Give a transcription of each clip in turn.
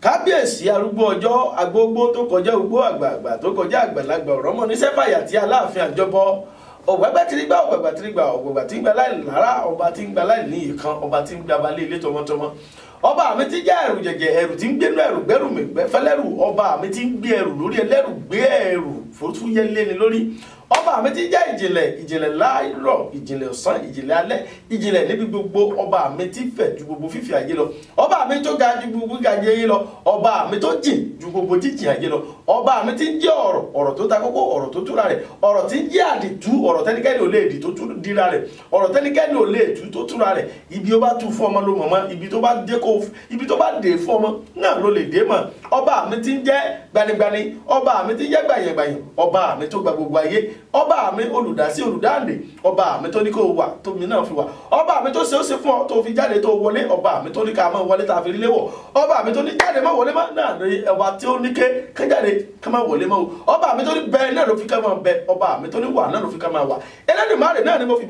kábíyèsí arúgbó ọjọ́ agbógbó tó kọjá ugbó àgbààgbà tó kọjá àgbàlagbà ọ̀rọ̀ mọ́ ní sẹ́fàyà tí aláàfin àjọbọ ọ̀gbàgbà tí ń gbà ọ̀gbàgbà tí ń gbà ọ̀gbàgbà tí ń gbà láì lára ọba tí ń gbà láì ní ìkan ọba tí ń gbà balẹ̀ ilé tọmọtọmọ ọba mi ti jẹ́ ẹrù jẹ̀jẹ̀ ẹrù tí ń gbénú ẹrù gbẹ́rù mi fẹ́lẹ́rù ọba mi ti ń gbé ẹrù lórí ẹlẹ́rù gbé ẹrù fòtúyẹ léni lórí ọba mi ti jẹ́ ìjìnlẹ̀ láìrọ̀ ìjìnlẹ̀ ọ̀sán ìjìnlẹ̀ alẹ́ ìjìnlẹ̀ níbi gbogbo ọba mi ti fẹ̀ ju gbogbo fífi ayé lọ ọba mi tó ga ju gbogbo ga ayé lọ ọba mi tó jìn ju gbogbo jíjìn ayé lọ ọba mi ti ń jẹ́ ọ̀rọ̀ tó ta kókó ọ̀rọ̀ tó túra rẹ̀ ọ̀rọ̀ tí ń jẹ́ àdìtú ọ̀rọ̀ tẹ́nikẹ́ni ò lè dì tó dira rẹ̀ ọ̀rọ̀ tẹ́nikẹ́ni ò lè tú tó túra rẹ̀ ibi ó bá tú fún ọmọ ló mọ̀ mọ́ ibi tó bá dé fún ọmọ náà ló lè dé mọ́ ọba mi ti ń jẹ́ gbanigbani ọba mi ti ń jẹ́ gbàyàngbàyàn ọba mi tó gba gbogbo ayé ọba mi olùdásí olùdáǹdè ọba mi tó ní kó wà tó mi náà fi wà ọba mi tó ṣe ó ṣe fún ọ tó fi jáde tó wọlé ọba mi tó ní ká máa wọlé tá a fi rí léwọ̀ ọba mi tó ní jáde má wọlé má náà ní ọba tí ó ní ká jáde ká má wọlé má o ọba mi tó ní bẹ náà ló fi ká máa bẹ ọba mi tó ní wà náà ló fi ká máa wà Ẹlẹ́dùmarè náà ni mo fi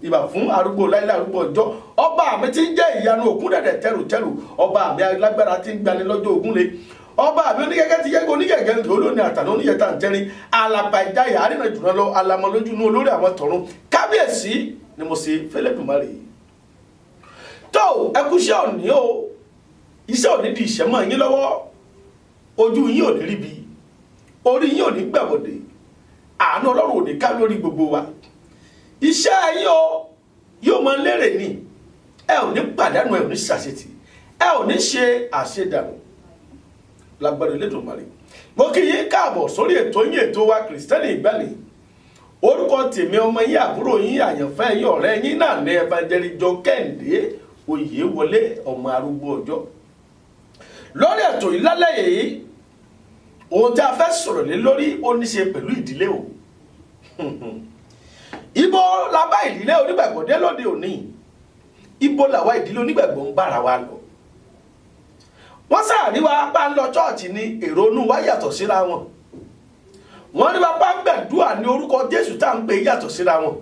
ìbà fún arúgbó láíláí arúgbó ọjọ́ ọba mi ti ń jẹ́ ìyanu òkú dẹ̀dẹ̀ tẹrùtẹrù ọba mi alágbára ti ń gbani lọ́jọ́ ògúnle ọba mi onígẹ́gẹ́ ti yẹ́gbẹ́ onígẹ́gẹ́ tó lónìí àtàná oníyẹ̀tà ń tẹ́rin alàgbà ìjáyà àrínà jùlọ lọ alamọ lójú inú olórí àwọn tọ̀run kábíyèsí ni mo ṣe fẹ́lẹ́dùmarè tó ẹkúṣẹ́ òní o iṣẹ́ òní di ìṣẹ́mọ̀ yín lọ́wọ́ ojú yín ò ní ríbi orí yín ò ní gbàbọ̀dé àánú ọlọ́run ò ní ká lórí gbogbo wa iṣẹ́ yín o yóò máa lérè ní ẹ ò ní pàdánù ẹ ò ní ṣàṣetì ẹ ò ní ṣe àṣedànù lágbára Elédùmarè mo kí yín káàbọ̀ sórí ètò yín ètò wa Kristiani Igbani orúkọ tèmi ọmọ yín àbúrò yín àyànfẹ́ yín ọ̀rẹ́ yín náà ní Evangelist Kẹ́hìndé Oyèwọlé ọmọ arúgbó ọjọ́ lórí ètò yìí lálẹ́ yìí ohun tí a fẹ́ sọ̀rọ̀ lé lórí ó ní ṣe pẹ̀lú ìdílé o ibo la bá ìdílé onígbàgbọ́ dé lóde òní ibo làwa ìdílé onígbàgbọ́ ń bára wa lọ wọ́n sáà rí wa bá ń lọ chọ́ọ̀chì ní èrò inú wa yàtọ̀ síra wọn wọ́n rí wa bá ń gbàdúrà ní orúkọ Jésù tá à ń pè yàtọ̀ síra wọn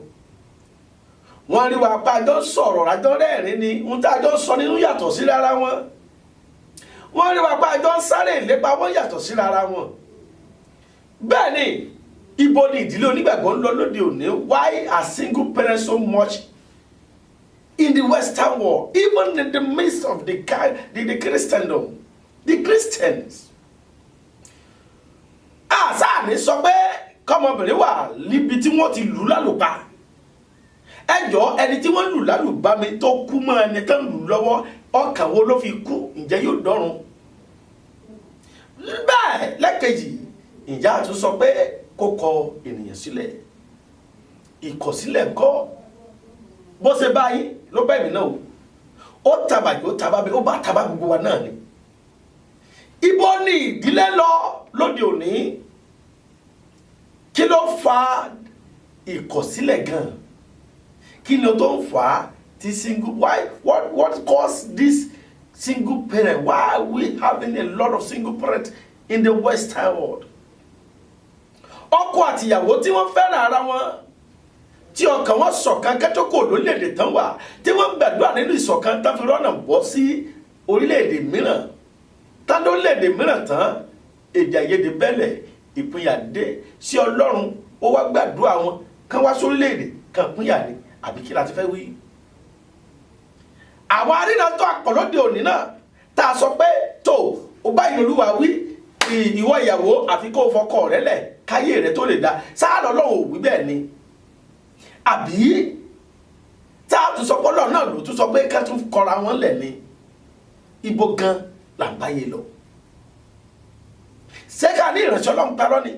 wọ́n rí wa bá jọ ń sọ̀rọ̀ rájọ́ rẹ́rìn ni ohun tá a jọ ń sọ nínú yàtọ̀ síra ara wọn wọ́n rí wa bá jọ ń sáré ìlépa wọn yàtọ̀ síra ara wọn bẹ́ẹ̀ ni ibo ni ìdílé onígbàgbọ́ ń lọ lóde òní why are single parents so much in the Western world, even in the midst of the Christendom, the Christians. Sáà ní sọ pé kọ́mọbìnrin wà níbi tí wọ́n ti lù lálùpá. Ẹjọ́ ẹni tí wọ́n lù lálùbá mi tó kú mọ́ ẹni tó lù lọ́wọ́ ọkàn wo ló fi kú ǹjẹ́ yóò dọ́run. Bẹ́ẹ̀ lẹ́kejì ìjà àtún sọ pé kó kọ ènìyàn sílẹ̀. Ìkọ̀sílẹ̀ kọ́ bó ṣe báyìí ló bẹ́ẹ̀ mí náà o ó tàbà yóò tàbà bí ó bá tàbà gbogbo wa náà ni ibo ni ìdílé lọ lóde òní kí ló fa ìkọ̀sílẹ̀ gan kí ni tó ń fà á ti single what caused this single parent why are we having a lot of single parents in the Western world ọkọ àtìyàwó tí wọ́n fẹ́ràn ara wọn tí ọkàn wọn ṣọ̀kan kẹ́tọ́kọ̀ lórílẹ̀‐èdè tán wà tí wọ́n gbàdúrà nínú ìṣọ̀kan tán fi rọ́nà bọ́ sí orílẹ̀‐èdè mìíràn tán lórílẹ̀‐èdè mìíràn tán èdè àìyedè bẹ́lẹ̀ ìpínyà dé sí Ọlọ́run ó wá gbàdúrà wọn kán wá sórílẹ̀‐èdè kan pínyà ni àbí kí la ti fẹ́ wí. àwọn arínà tó àpọ̀lọ́dẹ òní náà tá a sọ pé tó o bá Olúwa wí ìwọ ìyàwó àfi kó o fọkọ rẹ lẹ̀ káyé rẹ tó lè dá sáà lọ́lọ́run ò wí bẹ́ẹ̀ ni àbí tá a tún sọ pọ́lọ̀ náà ló tún sọ pé ká tún kọra wọn lẹ̀ ní ibo gan là ń báyé lọ ṣé ká ní ìránṣẹ́ Ọlọ́run parọ́ ni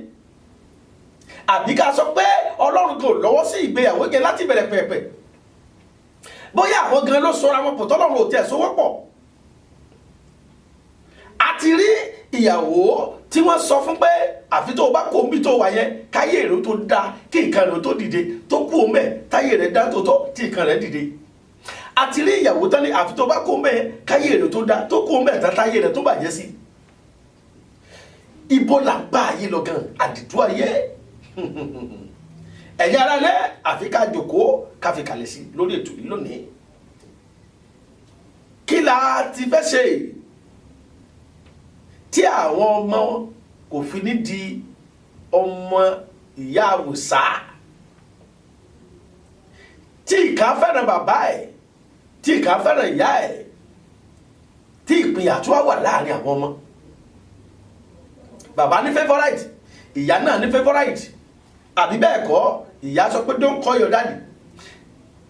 àbí ká sọ pé Ọlọ́run kò lọ́wọ́ sí ìgbéyàwó yẹn láti bẹ̀rẹ̀ pẹ̀pẹ̀ bóyá àwọn gan ló sọra wọn pọ̀ tọ́lọ́run ò tiẹ̀ sówọ́ pọ̀ àti rí ìyàwó tí wọ́n sọ fún pé àfi tó o bá kó omi tó wà yẹn káyé rẹ̀ tó dá kí nǹkan rẹ̀ tó dìde tó kú omi ẹ̀ táyé rẹ̀ dá tó tọ́ tí nǹkan rẹ̀ dìde. àti rí ìyàwó tán ní àfi tó o bá kó omi ẹ̀ káyé rẹ̀ tó dá tó kú omi ẹ̀ tán táyé rẹ̀ tó bàjẹ́ sí. ibo là ń bá ayé lọ gan àdìtú ayé. ẹ̀yin ará lẹ́ àfi ká jòkó ká fi kalẹ̀ sí lórí ètò yìí lónìí. kí la ti fẹ́ ṣe tí àwọn ọmọ kò fi ní di ọmọ ìyá àwòsá, tí ìkan fẹ́ràn bàbá ẹ̀ tí ìkan fẹ́ràn ìyá ẹ̀, tí ìpínyà tó wà láàrin àwọn ọmọ. bàbá ní favourite, ìyá náà ní favourite, àbí bẹ́ẹ̀ kọ́ ìyá sọ pé don't call your daddy,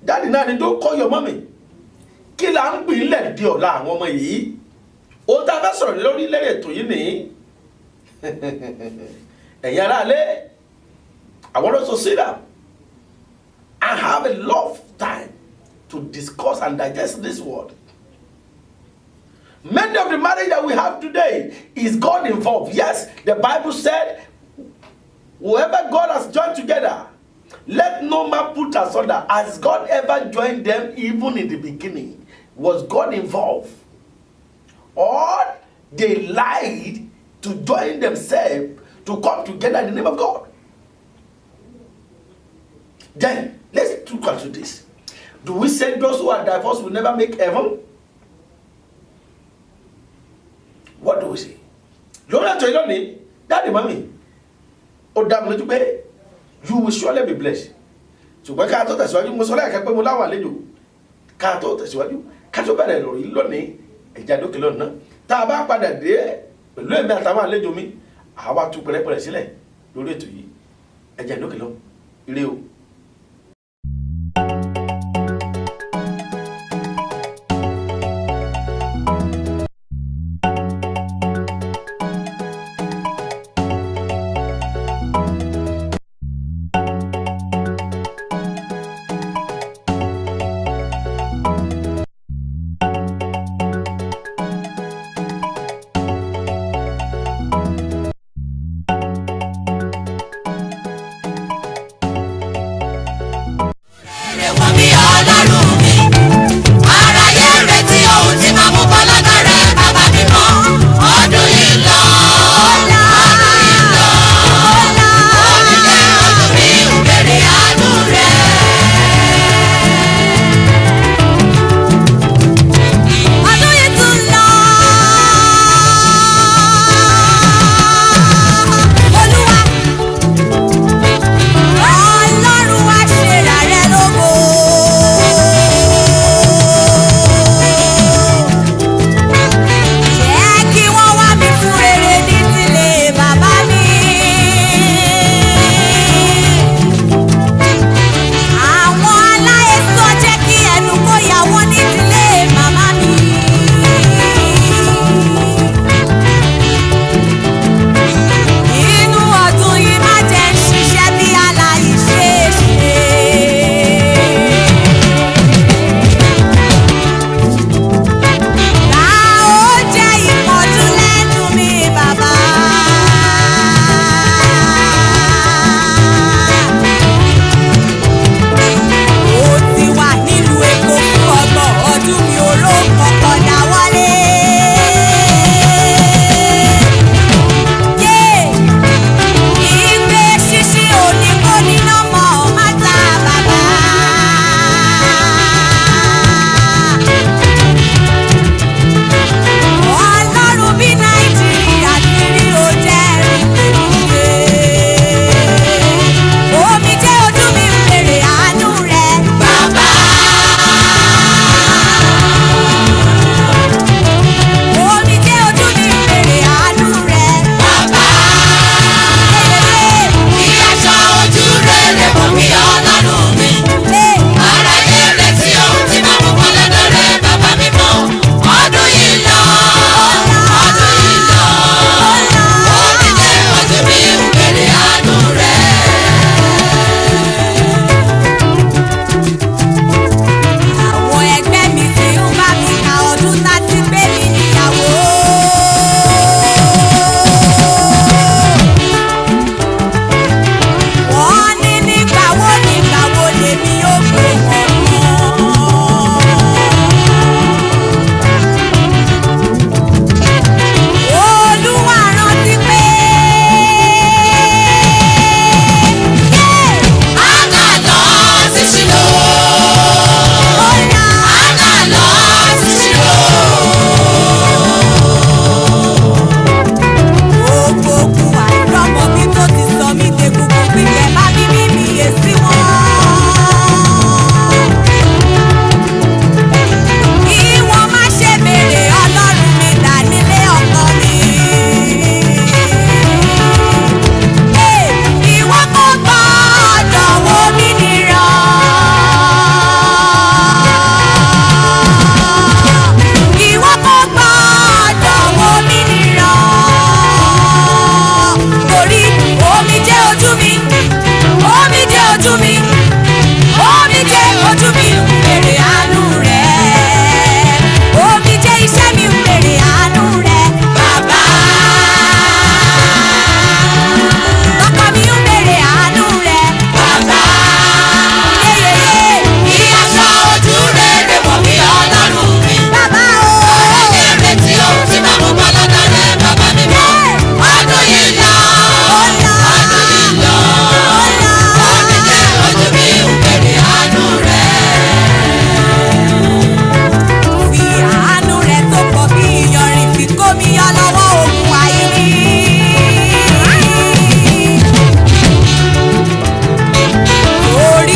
daddy náà ni don't call your mommy. kí la ń gbìn lẹ̀ di ọ̀la àwọn ọmọ yìí? ó tá a fẹ́ sọ̀rọ̀ lórí lẹ́rẹ̀ ètò yìí nìyí. ẹ̀yin ará ilé, I want us to sit down and have a lot of time to discuss and digest this word. Many of the marriage that we have today is God involved. Yes, the Bible said, whoever God has joined together, let no man put asunder. Has God ever joined them even in the beginning? Was God involved? Or they lied to join themselves to come together in the name of God? Then, let's look into this. Do we say those who are divorced will never make heaven? What do we say? Lórí ètò ìlọ́ni, Daddy, Mommy, ó dá mi lójú pé you will surely be blessed. Ṣùgbọ́n ká tó tẹ̀síwájú, mo sọ lẹ́ẹ̀kan pé mo láwọn àlejò. Ká tó tẹ̀síwájú, ká tó bẹ̀rẹ̀ lórí lónìí, ẹ̀já dókè lọ́nà. Tá a bá padà dé pẹ̀lú èmi àtàwọn àlejò mi, àwa tú pẹ̀lẹ́pẹ̀lẹ́ sílẹ̀ lórí ètò yìí. Ẹ̀já dókè lọ́nà. Ire o.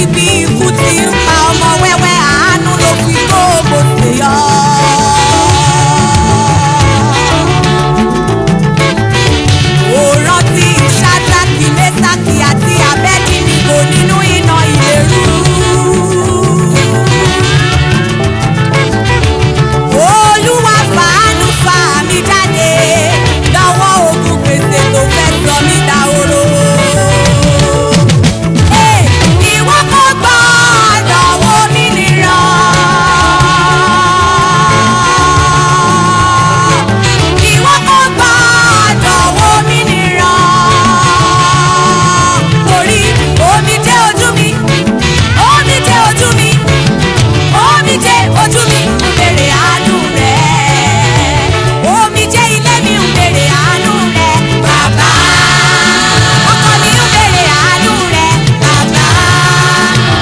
Ibi ikú ti ń pa ọmọ wẹ́wẹ́ àánú ló fi kó Mósè yọ. Ó rántí Ṣádákì, Méṣákì àti Ábẹ́dínígò nínú iná ìléru. Olúwa fàánú fà mí jáde lọ́wọ́ ogun gbèsè tó fẹ́ sọ mí dahoro. Ìwọ kò gbọ́dọ̀ wò mí níran. Ìwọ kò gbọ́dọ̀ wò mí níran. Torí omijé ojú mi, omijé ojú mi, omijé ojú mi ń béèrè àánú rẹ̀. Omijé ilé mi ń béèrè àánú rẹ̀. Bàbá, ọkọ mi ń béèrè àánú rẹ̀. Bàbá,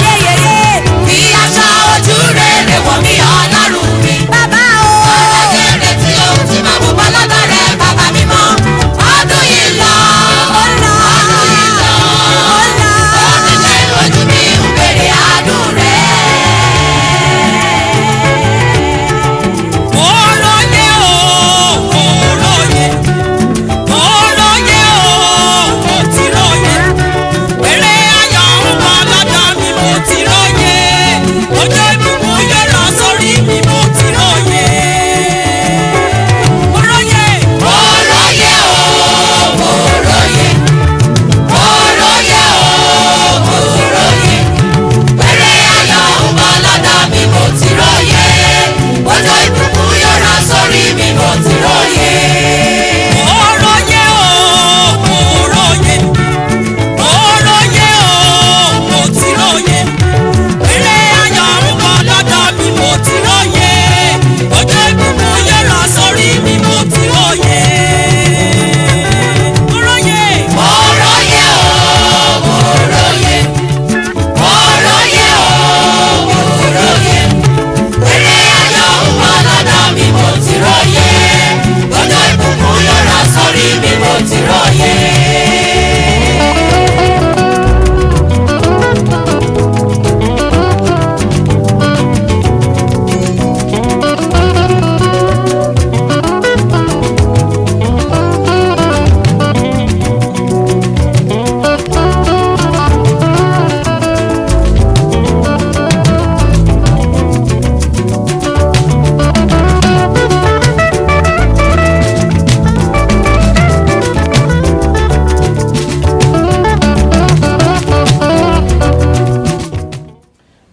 yéyéyé, fi aṣọ ojú rere wọ̀ mí Ọlọ́run mi. Bàbá o, ọlọ́gẹ̀rẹ̀ tí o ti máa mú bọ́ lọ́dọ̀ rẹ̀ bàbá mi mọ́. Ọdún yìí lọ, ó lọ, ó lọ. Omijé ojú mi ń béèrè àánú rẹ̀. Oróyè o, oróyè, oróyè o, mo ti róyè. Péré ayọ̀ ń bọ̀ lọ́dọ̀ mi, mo ti róyè. Ojú ìbùkún yóò rọ̀ sórí mi, mo ti róyè. Oróyè, oróyè o, oróyè, oróyè o, oróyè. Péré ayọ̀ ń bọ̀ lọ́dọ̀ mi, mo ti róyè. Ojú ìbùkún yóò rọ̀ sórí mi, mo ti róyè. Oróyè o, oróyè, oróyè o, mo ti róyè. Péré ayọ̀ ń bọ̀ lọ́dọ̀ mi, mo ti róyè. Ojú ìbùkún yóò rọ̀ sórí mi, mo ti róyè. Oróyè, oróyè o, oróyè, oróyè o, oróyè. Péré ayọ̀ ń bọ̀ lọ́dọ̀ mi, mo ti róyè. Ojú ìbùkún yóò rọ̀ sórí mi, mo ti róyè.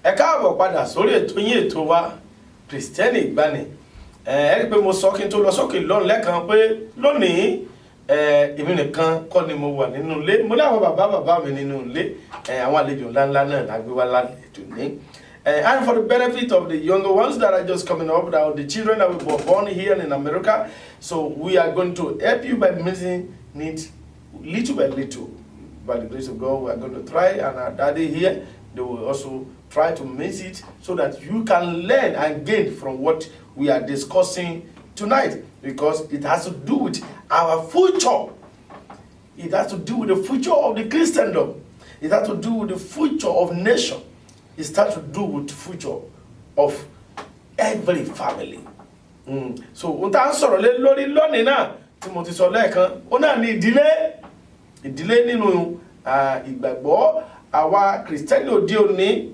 Ẹ káàbọ̀ padà sórí ètò yín ètò wa Kristiani Igbani. Ẹ rí pé mo sọ kí n tó lọ sókè lọ́run lẹ́kan pé lónìí èmi nìkan kọ́ ni mo wà nínú ilé. Mo ní àwọn bàbá mi nínú ilé. Àwọn àlejò ńláńlá náà la gbé wá lálejò ní. And for the benefit of the younger ones that are just coming up, that the children that were born here in America, so we are going to help you by mixing it little by little. By the grace of God, we are going to try, and our daddy here, they will also try to mix it so that you can learn and gain from what we are discussing tonight, because it has to do with our future. It has to do with the future of the Christendom. It has to do with the future of nation. It has to do with the future of every family. So, ohun tá ń sọ̀rọ̀ lé lórí lónìí náà tí mo ti sọ lẹ́ẹ̀kan, ó náà ní ìdílé nínú ìgbàgbọ́ àwa Kristẹni òde òní.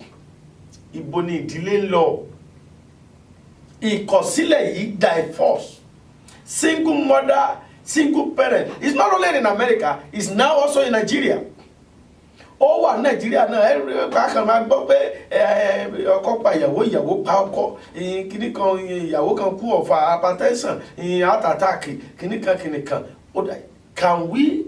Ibo ni ìdílé ń lọ? Ìkọ̀sílẹ̀ yìí divorce, single mother, single parent. It's not only in America, it's now also in Nigeria. Ó wà Nigeria náà, ẹ kàn máa gbọ́ pé ọkọ pa ìyàwó pa ọkọ, kíní kan ìyàwó kan kú ọ̀fà hypertension, heart attack, kíní kan. Can we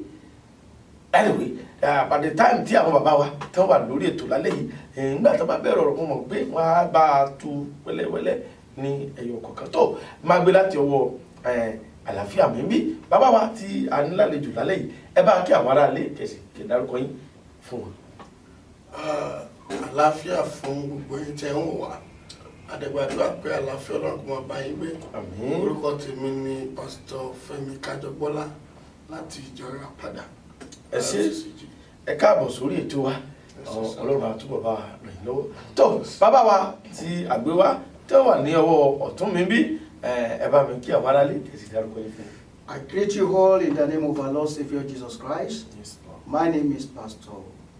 anyway? By the time tí àwọn bàbá wa tí wọ́n wà lórí ètò lálẹ́ yìí, nígbà tó bá bẹ̀rẹ̀ ọ̀rọ̀ mọ̀ pé wọ́n á bá a tú wẹ́lẹ́wẹ́lẹ́ ní ẹyọ kọ̀ọ̀kan tó máa gbé láti ọwọ́ àlàáfíà mi bí bàbá wa tí a ní lálejò lálẹ́ yìí. Ẹ bá kí àwọn ará ilé kẹ̀sì dárúkọ yín fún wọn. Àlàáfíà fún gbogbo yín tẹ́ ń wò wá. Àdẹ̀gbàdúrà pé àlàáfíà Ọlọ́run kó máa bá yín gbé. Àmín. Orúkọ tèmi ni Pásítọ̀ Fẹ́mi Kájọgbọ́lá láti ìjọ Ìràpadà. Ẹ ṣé, ẹ káàbọ̀ sórí ètò wa. Ọlọ́run á túbọ̀ bá ràn yín lọ́wọ́. Tó bàbá wa tí àgbé wa tó wà ní ọwọ́ ọ̀tún mi bí ẹ bá mi kí àwọn aráàlú kẹsì dárúkọ yín fún mi. I greet you all in the name of our Lord Savior Jesus Christ. Yes, Lord. My name is Pastor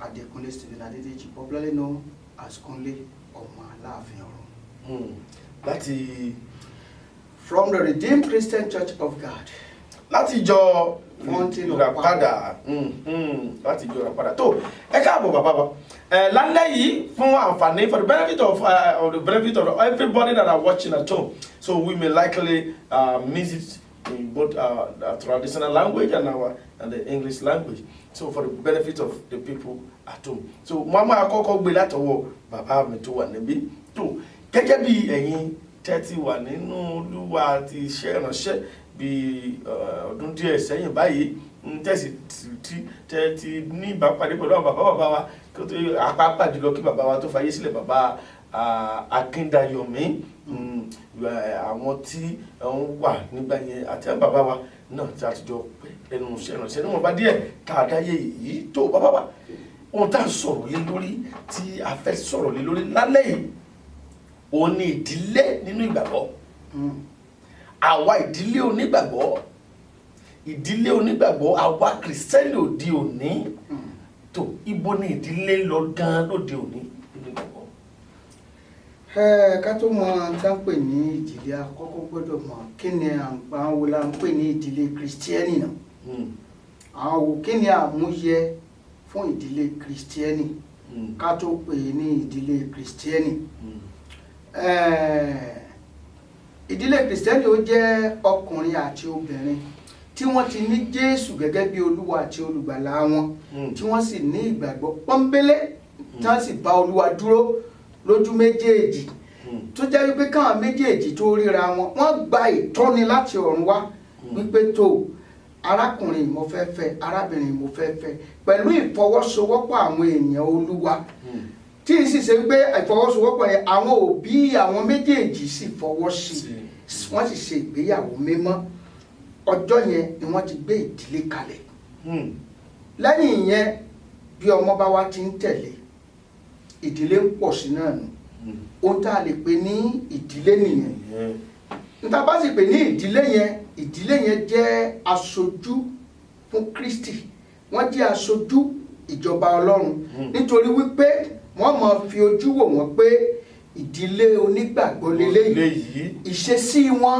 Adekunle Stephen Adedeji, popularly known as Kunle Ọmọ Aláàfin Ọ̀run. Láti From the Redeemed Christian Church of God. láti jọ Fountain of ìràpadà láti jọ ìràpadà tó ẹ káàbọ̀ bàbá wa lálẹ́ yìí fún àǹfààní for the benefit of everybody that are watching at home, so we may likely miss it in both our traditional language and the English language, so for the benefit of the people at home. So mama àkọ́kọ́ gbé látọwọ́ bàbá mi tó wà níbí tó gẹ́gẹ́ bí ẹ̀yin tẹ́tí wà nínú Olúwa ti iṣẹ́ ìránṣẹ́ bí ọdún díẹ̀ sẹ́yìn báyìí tẹ́tí ní ìbápadé pẹ̀lú àwọn bàbá wa kí ó tó apá jùlọ kí bàbá wa tó fayé sílẹ̀ bàbá Akíndayọ̀mí àwọn tí wọ́n wà nígbà yẹn àti àwọn bàbá wa náà tí a ti jọ pẹ́ lẹ́nu iṣẹ́ ìránṣẹ́ níwọ̀n bá díẹ̀ tá a dáyé yìí tó bàbá wa ohun tá a sọ̀rọ̀ lé lórí tí a fẹ́ sọ̀rọ̀ lé lórí lálẹ́ yìí òun ni ìdílé nínú ìgbàgbọ́. Àwa ìdílé onígbàgbọ́ àwa kìrìsìtẹ́nì òde òní tó ibo ni ìdílé lọ gan lóde òní nínú ìgbàgbọ́. Ká tó mọ tá ń pè ní ìdílé àkọ́kọ́ gbọ́dọ̀ mọ̀ kí ni àwọn wo la ń pè ní ìdílé kìrìsìtẹ́nì náà. Àwọn wo kí ni àmúyẹ fún ìdílé kìrìsìtẹ́nì ká tó pè ní ìdílé kìrìsìtẹ́nì. Ìdílé kìrìsìtẹ́nì ó jẹ́ ọkùnrin àti obìnrin tí wọ́n ti ní Jésù gẹ́gẹ́ bí Olúwa àti olùgbàlà wọn, tí wọ́n sì ní ìgbàgbọ́ pọ́nbélé tí wọ́n sì bá Olúwa dúró lójú méjèèjì, tó jẹ́ wípé káwọn méjèèjì tó ríra wọn wọ́n gba ìtọ́ni láti ọ̀run wá wípé tó arákùnrin mo fẹ́ fẹ́, arábìnrin mo fẹ́ fẹ́, pẹ̀lú ìfọwọ́sowọ́pọ̀ àwọn ènìyàn Olúwa tí ì sì ṣe pé ìfọwọ́sowọ́pọ̀ yẹn àwọn òbí àwọn méjèèjì sì fọwọ́ sí wọ́n sì ṣe ìgbéyàwó mímọ́. Ọjọ́ yẹn ni wọ́n ti gbé ìdílé kalẹ̀. Lẹ́yìn ìyẹn bí ọmọ bá wá ti ń tẹ̀lé ìdílé ń pọ̀ sí náà nù. Ohun tá a lè pè ní ìdílé nìyẹn. Níta bá sì pè ní ìdílé yẹn jẹ́ aṣojú fún Kristi, wọ́n jẹ́ aṣojú ìjọba Ọlọ́run nítorí wípé wọ́n máa fi ojú wò wọ́n pé ìdílé onígbàgbọ́ lélẹ́yìí, ìṣesí wọn,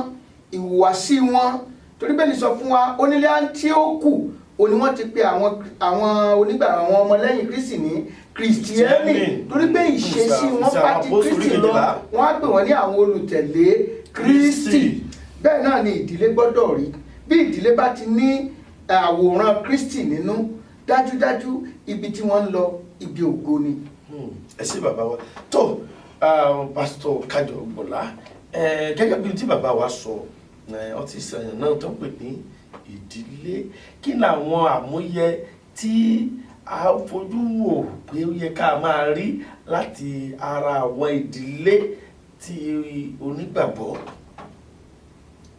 ìhùwàsí wọn. Torí bẹ́ẹ̀ ni sọ fún wa onílé Áńtíókù òní wọ́n ti pe àwọn onígbàgbọ́ àwọn ọmọlẹ́yìn Kristi ní Kristiani, torí pé ìṣesí wọn bá ti Kristi lọ wọ́n á pè wọ́n ní àwọn olùtẹ̀lé Kristi. Bẹ́ẹ̀ náà ni ìdílé gbọ́dọ̀ rí. Bí ìdílé bá ti ní àwòrán Kristi nínú, dájúdájú ibi tí wọ́n ń lọ ibi ògo ni. Ẹ ṣé bàbá wa tó pásítọ̀ Kájọ Gbọ̀lá gẹ́gẹ́ bí tí bàbá wa sọ ọtí ìsẹ̀yìn náà tó pè ní ìdílé, kí làwọn àmúyẹ tí a fojú wò pé ó yẹ ká máa rí láti ara àwọn ìdílé tí onígbàgbọ́.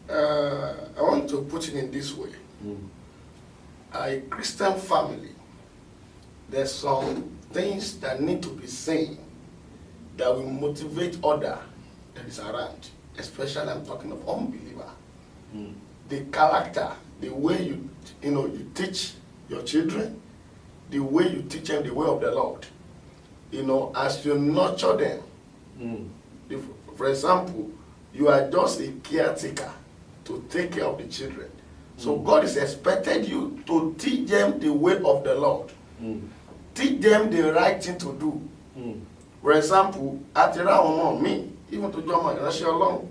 I want to put it in this way. A Christian family, there's some things that need to be seen that will motivate other that is around, especially I'm talking of unbeliever. The character, the way you teach your children, the way you teach them the way of the Lord, as you nurture them. If, for example, you are just a caretaker to take care of the children. So God is expected you to teach them the way of the Lord. Teach them the right thing to do. For example, at around me, even to join my Ọlọ́run,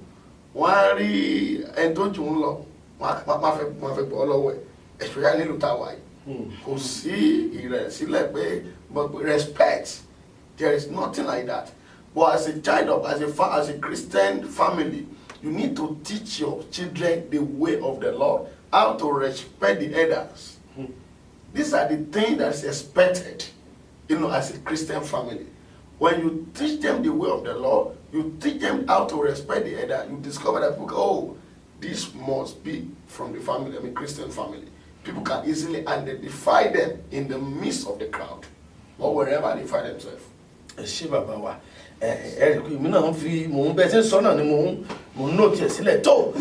wọ́n á rí ẹni tó jù ú lọ, wọ́n á fẹ́ bọ́ lọ́wọ́ ẹ̀, especially nílùú táwa yìí. Kò sí ìrẹ̀sílẹ̀ pé, but respect, there is nothing like that. But as a child as a Christian family, you need to teach your children the way of the Lord, how to respect the elders. These are the things that is expected, as a Christian family. When you teach them the way of the Lord, you teach them how to respect the elder, you discover that people, this must be from the family, Christian family. People can easily identify them in the midst of the crowd. or wherever they find themselves. ẹ ṣé bàbá wa èmi náà ń fi mò ń bẹ tí ń sọ náà ni mò ń nóòtì ẹ̀ sílẹ̀ tó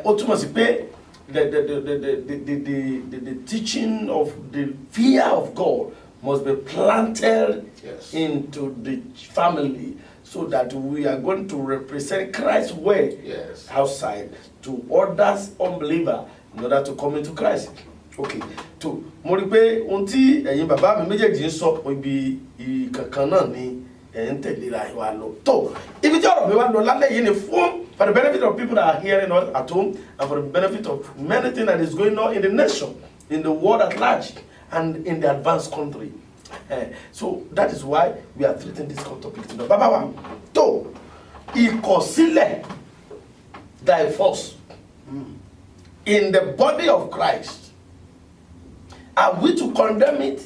ó túmọ̀ sí pé the teaching of the fear of God must be planted into the family so that we are going to represent Christ's way outside to others unbelievers in order to come into Christ. Okay, tó mo rí pé ohun tí ẹ̀yin bàbá mi méjèèjì ń sọ ibi ìkankan náà ni ẹ̀ ń tẹ̀léra ìwà lọ tó ibi tí ọ̀rọ̀ mi wá lọ lálẹ́ yìí ni fún for the benefit of people that are hearing us at home and for the benefit of many things that is going on in the nation, in the world at large, and in the advanced country. So that is why we are treating this topic today. Bàbá wa tó ìkọ̀sílẹ̀ divorce in the body of Christ. Are we to condemn it?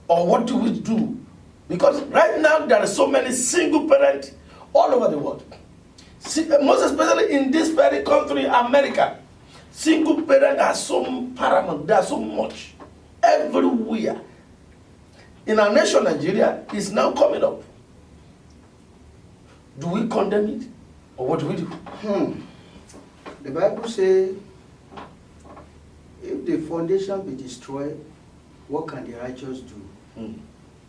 Or what do we do? Because right now there are so many single parents all over the world. Most especially in this very country, America. Single parents are so paramount, they are so much. Everywhere. In our nation, Nigeria, is now coming up. Do we condemn it? Or what do we do? The Bible says, if the foundation be destroyed, what can the righteous do?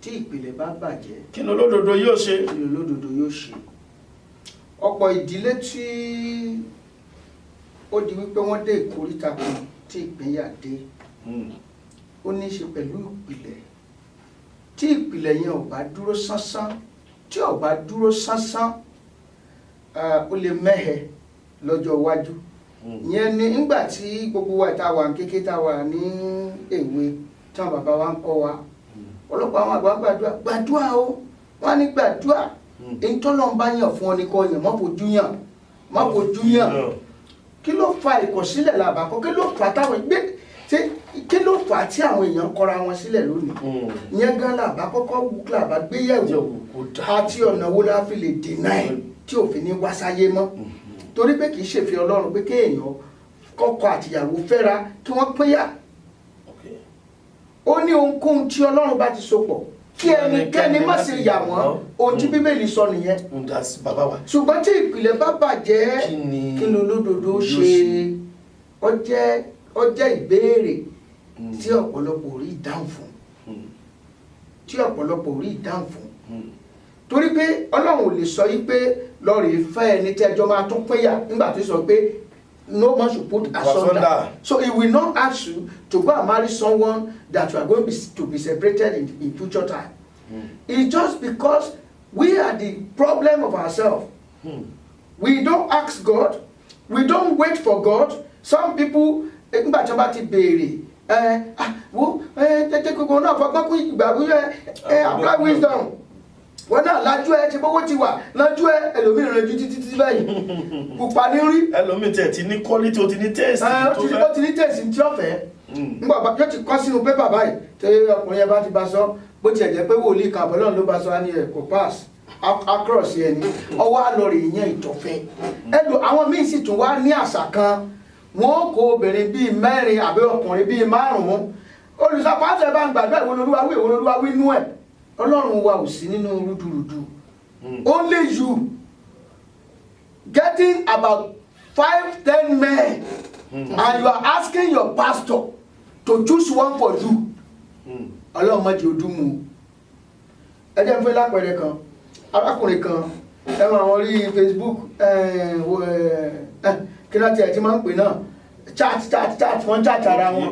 Tí ìpìlẹ̀ bá bàjẹ́, kí ni olódodo yóò ṣe? kí ni olódodo yóò ṣe? Ọ̀pọ̀ ìdílé tí ó di wípé wọ́n dé ìkóríta kan tí ìpínyà dé, ó ní í ṣe pẹ̀lú ìpìlẹ̀. Tí ìpìlẹ̀ yẹn ò bá dúró sánsán, tí ò bá dúró sánsán, ó lè mẹ́hẹ lọ́jọ́ iwájú. Ìyẹn ni nígbà tí gbogbo wa tá wà kékeré tá wà ní èwe tí àwọn bàbá wa ń kọ́ wa, ọlọ́pàá àwọn àgbà gbàdúrà o, wọ́n á ní gbàdúrà. Èyí tó lọ́n bá yàn fún ọ ní kò yàn, má fojú yàn. Kí ló fa ìkọ̀sílẹ̀ làbàkọ́? Kí ló fà táwọn gbé? Kí ló fà tí àwọn èèyàn kọra wọn sílẹ̀ lónìí? Ìyẹn gan làbàkọ́kọ́ wù làbà gbéyẹ̀wò àti ọ̀nà wo la fi lè dènà ẹ̀ tí òfin ní wá sáyé mọ́. Torí pé kì í ṣe fi Ọlọ́run pé kéèyàn kọ́kọ́ àtìyàwó fẹ́ra kí wọ́n pínyà. Ó ní ohunkóhun tí Ọlọ́run bá ti so pọ̀ kí ẹnikẹ́ni má ṣe yà wọ́n, ohun tí Bíbélì sọ nìyẹn. Ṣùgbọ́n tí ìpìlẹ̀ bá bàjẹ́, kí ni olódodo ṣe? Ó jẹ́ ìbéèrè tí ọ̀pọ̀lọpọ̀ rí ìdáhùn fún. Torí pé Ọlọ́run ò lè sọ yí pé lọ́ọ̀rì fẹ́ ẹni tí ẹjọ́ máa tún pínyà nígbà tó sọ pé no man should put asunder. So he will not ask you to go and marry someone that you are going to be separated in future time. It's just because we are the problem of ourselves. We don't ask God. We don't wait for God. Some people, nígbà tí wọ́n bá ti béèrè, tètè gbogbo náà fọgbọ́n kú ìgbàgbọ́ apply wisdom. Wọ́n náà lájú ẹ ti bówó ti wà lájú ẹ ẹlòmíràn rẹ ju títí báyìí pupa ní rí. Ẹlòmíràn tẹ̀ ti ní quality, ó ti ní taste. Ó ti ní taste tí ó fẹ́. Nígbà yóò ti kọ́ sínú pépà báyìí tí ọkùnrin yẹn bá ti bá sọ bó tiẹ̀ jẹ́ pé wòlíì kan àbọ̀lọ́run ló bá sọ á ní ẹ̀ kò pass across yẹn ni ọwọ́ àlọ́rẹ̀ ìyẹn ìtọ̀fẹ́. Àwọn míì sì tún wá ní àṣà kan, wọ́n kó obìnrin bíi 4 àbí ọkùnrin bíi 5. Olùsàpáṣẹ bá ń gbàgbé ìwọ lolúwa wí nú ẹ̀. Ọlọ́run wa ò sí nínú rúdurùdu. Only you getting about 5-10 men and you are asking your pastor to choose one for you. Ọlọ́run má jẹ́ ojú mu. Ẹ jẹ́ fún lápẹẹrẹ kan, arákùnrin kan, ẹ máa wọ́n rí Facebook, kí láti ẹ̀ tí máa ń pè náà, chat, wọ́n chat ara wọn.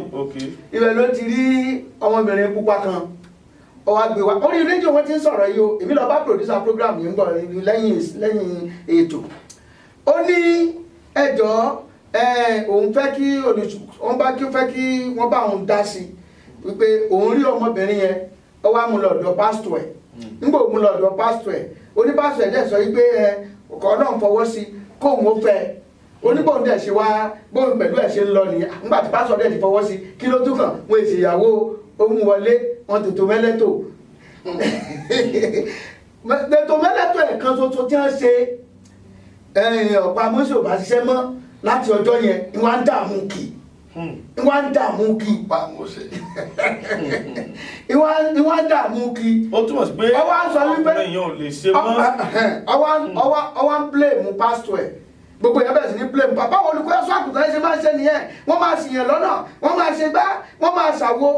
Ibẹ̀ ló ti rí ọmọbìnrin pupa kan. Ọwọ́ gbé wa orí rédíò wọ́n ti ń sọ̀rọ̀ yìí o, èmi lọ bá producer program yìí ń bọ̀ lẹ́yìn ètò. Ó ní ẹjọ́ òun fẹ́ kí wọ́n bá òun dá sí wípé òun rí ọmọbìnrin yẹn, ó wá mú lọ́dọ̀ pásítọ̀ ẹ̀. Nígbà òun lọ́dọ̀ pásítọ̀ ẹ̀, onípásítọ̀ ẹ̀ dẹ̀ sọ wípé ọkọ̀ náà fọwọ́ sí kóun ó fẹ́. Oníbòun dẹ̀ ṣe wá bóun pẹ̀lú ẹ̀ ṣe ń lọ nìyẹn. Nígbà tí pásítọ̀ dẹ̀ ti fọwọ́ sí, kí ló tún kàn? Wọ́n èsì ìyàwó ohun wọlé wọn tètò mẹ́lẹ́tò. Tètò mẹ́lẹ́tò ẹ̀kan ṣoṣo tí wọ́n ṣe ọ̀pá mọ́sí ò bá ṣiṣẹ́ mọ́ láti ọjọ́ yẹn ni wọ́n á dààmú kì. ìwà ń dààmú kí pa Mósè. ìwà ń dààmú kí. ó túmọ̀ sí pé ọkùnrin èèyàn ò lè ṣe mọ́. ọwọ́ ń blame pásítọ̀ ẹ̀ gbogbo ìyá bẹ̀rẹ̀ sí ní blame bàbá wọn olùkọ́ ẹ̀sọ́ àkùtàn ṣe máa ń ṣe nìyẹn wọ́n máa sì yàn lọ́nà wọ́n máa ṣe gbá wọ́n máa ṣàwo.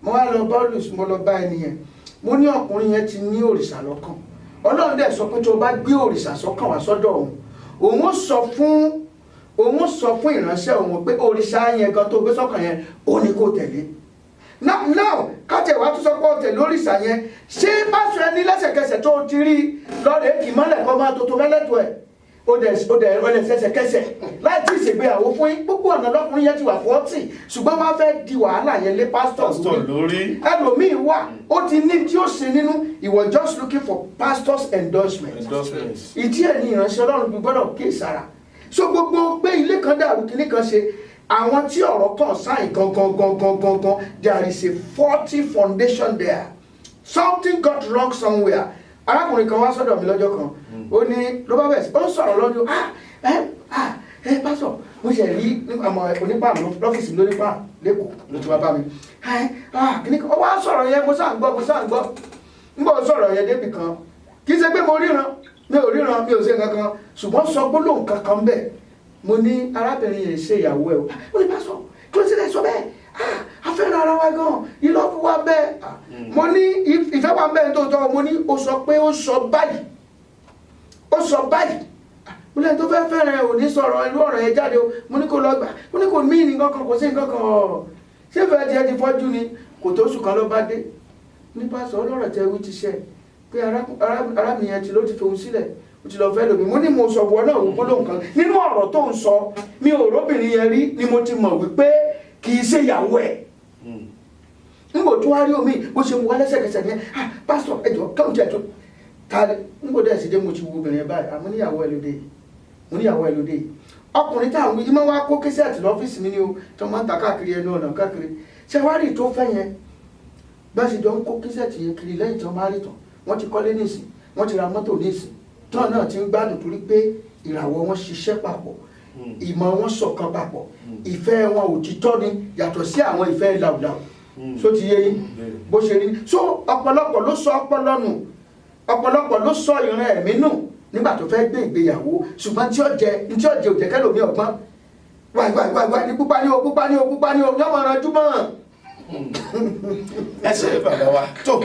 mo wá lọ bọ́ọ̀lù mo lọ bá ẹnìyẹn mo ní ọkùnrin yẹn ti ní òrìṣà lọ́kàn Ọlọ́run dẹ̀ sọ pé tó bá gbé òrìṣà sọ́kàn wá sọ́dọ̀ òun ó sọ fún ìránṣẹ́ òun pé òrìṣà yẹn gan tó gbé sọ́kàn yẹn ó ní kó tẹ̀lé. now kájẹ̀ wá tún sọ pé ó tẹ̀lé òrìṣà yẹn ṣé pásítọ̀ ẹni lẹ́sẹ̀kẹsẹ̀ tó ti rí lọ́rẹ̀ẹ́ kì í mọ́lẹ̀ kọ́ máa tó mẹ́lẹ́tọ̀ ẹ̀ ó dẹ̀ ṣẹ̀ṣẹ̀kẹsẹ̀ láì tí ì ṣègbéyàwó fún yín gbogbo ọ̀nà lọ́kùnrin yẹn ti wà 40 ṣùgbọ́n wọ́n fẹ́ di wàhálà yẹn lé pásítọ̀ lórí. ẹlòmíì wà ó ti ní tí ó ṣe nínú he was just looking for pastor's endorsement. ìdí ẹ̀ ní ìránṣẹ́ Ọlọ́run bí gbọ́dọ̀ kíyèsára so gbogbo pé ilé kan dàrú kíní kan ṣe àwọn tí ọ̀rọ̀ kan sáyìn gangan there is a faulty foundation there something got wrong somewhere. Arákùnrin kan wá sọ́dọ̀ mi lọ́jọ́ kan ó ní ló bá bẹ̀ sí ó ń sọ̀rọ̀ lọ́dún pásọ̀ mo ṣe rí àmọ́ onípàmù lọ́fíìsì lórí pa lẹ́kọ̀ọ́ ló ti wá bá mi kíní kan ó wá sọ̀rọ̀ yẹn mo sáà ń gbọ́ ń bọ̀ sọ̀rọ̀ yẹn débì kan kì í ṣe pé mo ríran mi ò ṣe nǹkan kan ṣùgbọ́n sọ gbólóhùn kankan bẹ́ẹ̀ mo ní arábìnrin yẹn ṣe ìyàwó ẹ̀ ó ní pásọ̀ kí ló ṣe lè sọ bẹ́ẹ̀ afẹ́ràn ara wa gan ilé ọ̀fun wa bẹ́ẹ̀ mo ní ìfẹ́ wa bẹ́ẹ̀ tó tọ́ mo ní o sọ pé ó sọ báyìí mo lẹ́yìn tó fẹ́ fẹ́ràn ẹ̀ ò ní sọ̀rọ̀ irú ọ̀rọ̀ yẹn jáde o mo ní kó lọ gbà mo ní kò mí ní nǹkan kan kò sí nǹkan kan ṣé fẹ́ tiẹ̀ ti fọ́jú ni kò tó sùn kan ló bá dé ní pásọ̀ ọlọ́rọ̀ tẹ wí ti ṣe pé arábìnrin yẹn ti ló ti fi òun sílẹ̀ ó ti lọ fẹ́ lómi mo ní mo sọ wọ náà òun lóhùn kan nínú ọ̀rọ̀ tó ń sọ mi ò róbìnrin yẹn rí ni mo ti mọ̀ wípé kì í ṣe ìyàwó ẹ̀ nígbò tó wá rí omi bó ṣe mú wá lẹ́sẹ̀kẹsẹ̀ ní pásítọ̀ ẹjọ́ káwọn jẹ́ tó tààdé nígbò dẹ̀ sí dé mo ti wo obìnrin báyìí àmọ́ níyàwó ẹ̀ lóde ọkùnrin táwọn ìmọ̀ wá kó késì àti lọ́fíìsì mi ni o tó máa ń ta káàkiri ẹnu ọ̀nà káàkiri ṣé wá rí tó fẹ́ yẹn bá ṣe jọ ń kó késì àti yẹn kiri lẹ́yìn tó máa rí tán wọ́n ti kọ́lé nísìn wọ́n ti ra mọ́tò nísìn tán náà ti ń gbádùn torí pé ìràwọ̀ wọn ṣiṣẹ́ papọ̀ ìmọ̀ wọn ṣọ̀kan papọ̀ ìfẹ́ wọn òtítọ́ ni yàtọ̀ sí àwọn ìfẹ́ làwùlàwù so ti yé yín bó ṣe rí so ọ̀pọ̀lọpọ̀ ló sọ ọpọlọ nù ọ̀pọ̀lọpọ̀ ló sọ ìran ẹ̀mí nù nígbà tó fẹ́ gbé ìgbéyàwó ṣùgbọ́n tí ó jẹ òjẹ́ kẹ́lòmí ọgbọ́n wà ní pupa ní o ní ọmọ ọ̀rọ̀ júmọ́. ẹ ṣe bàbá wa tó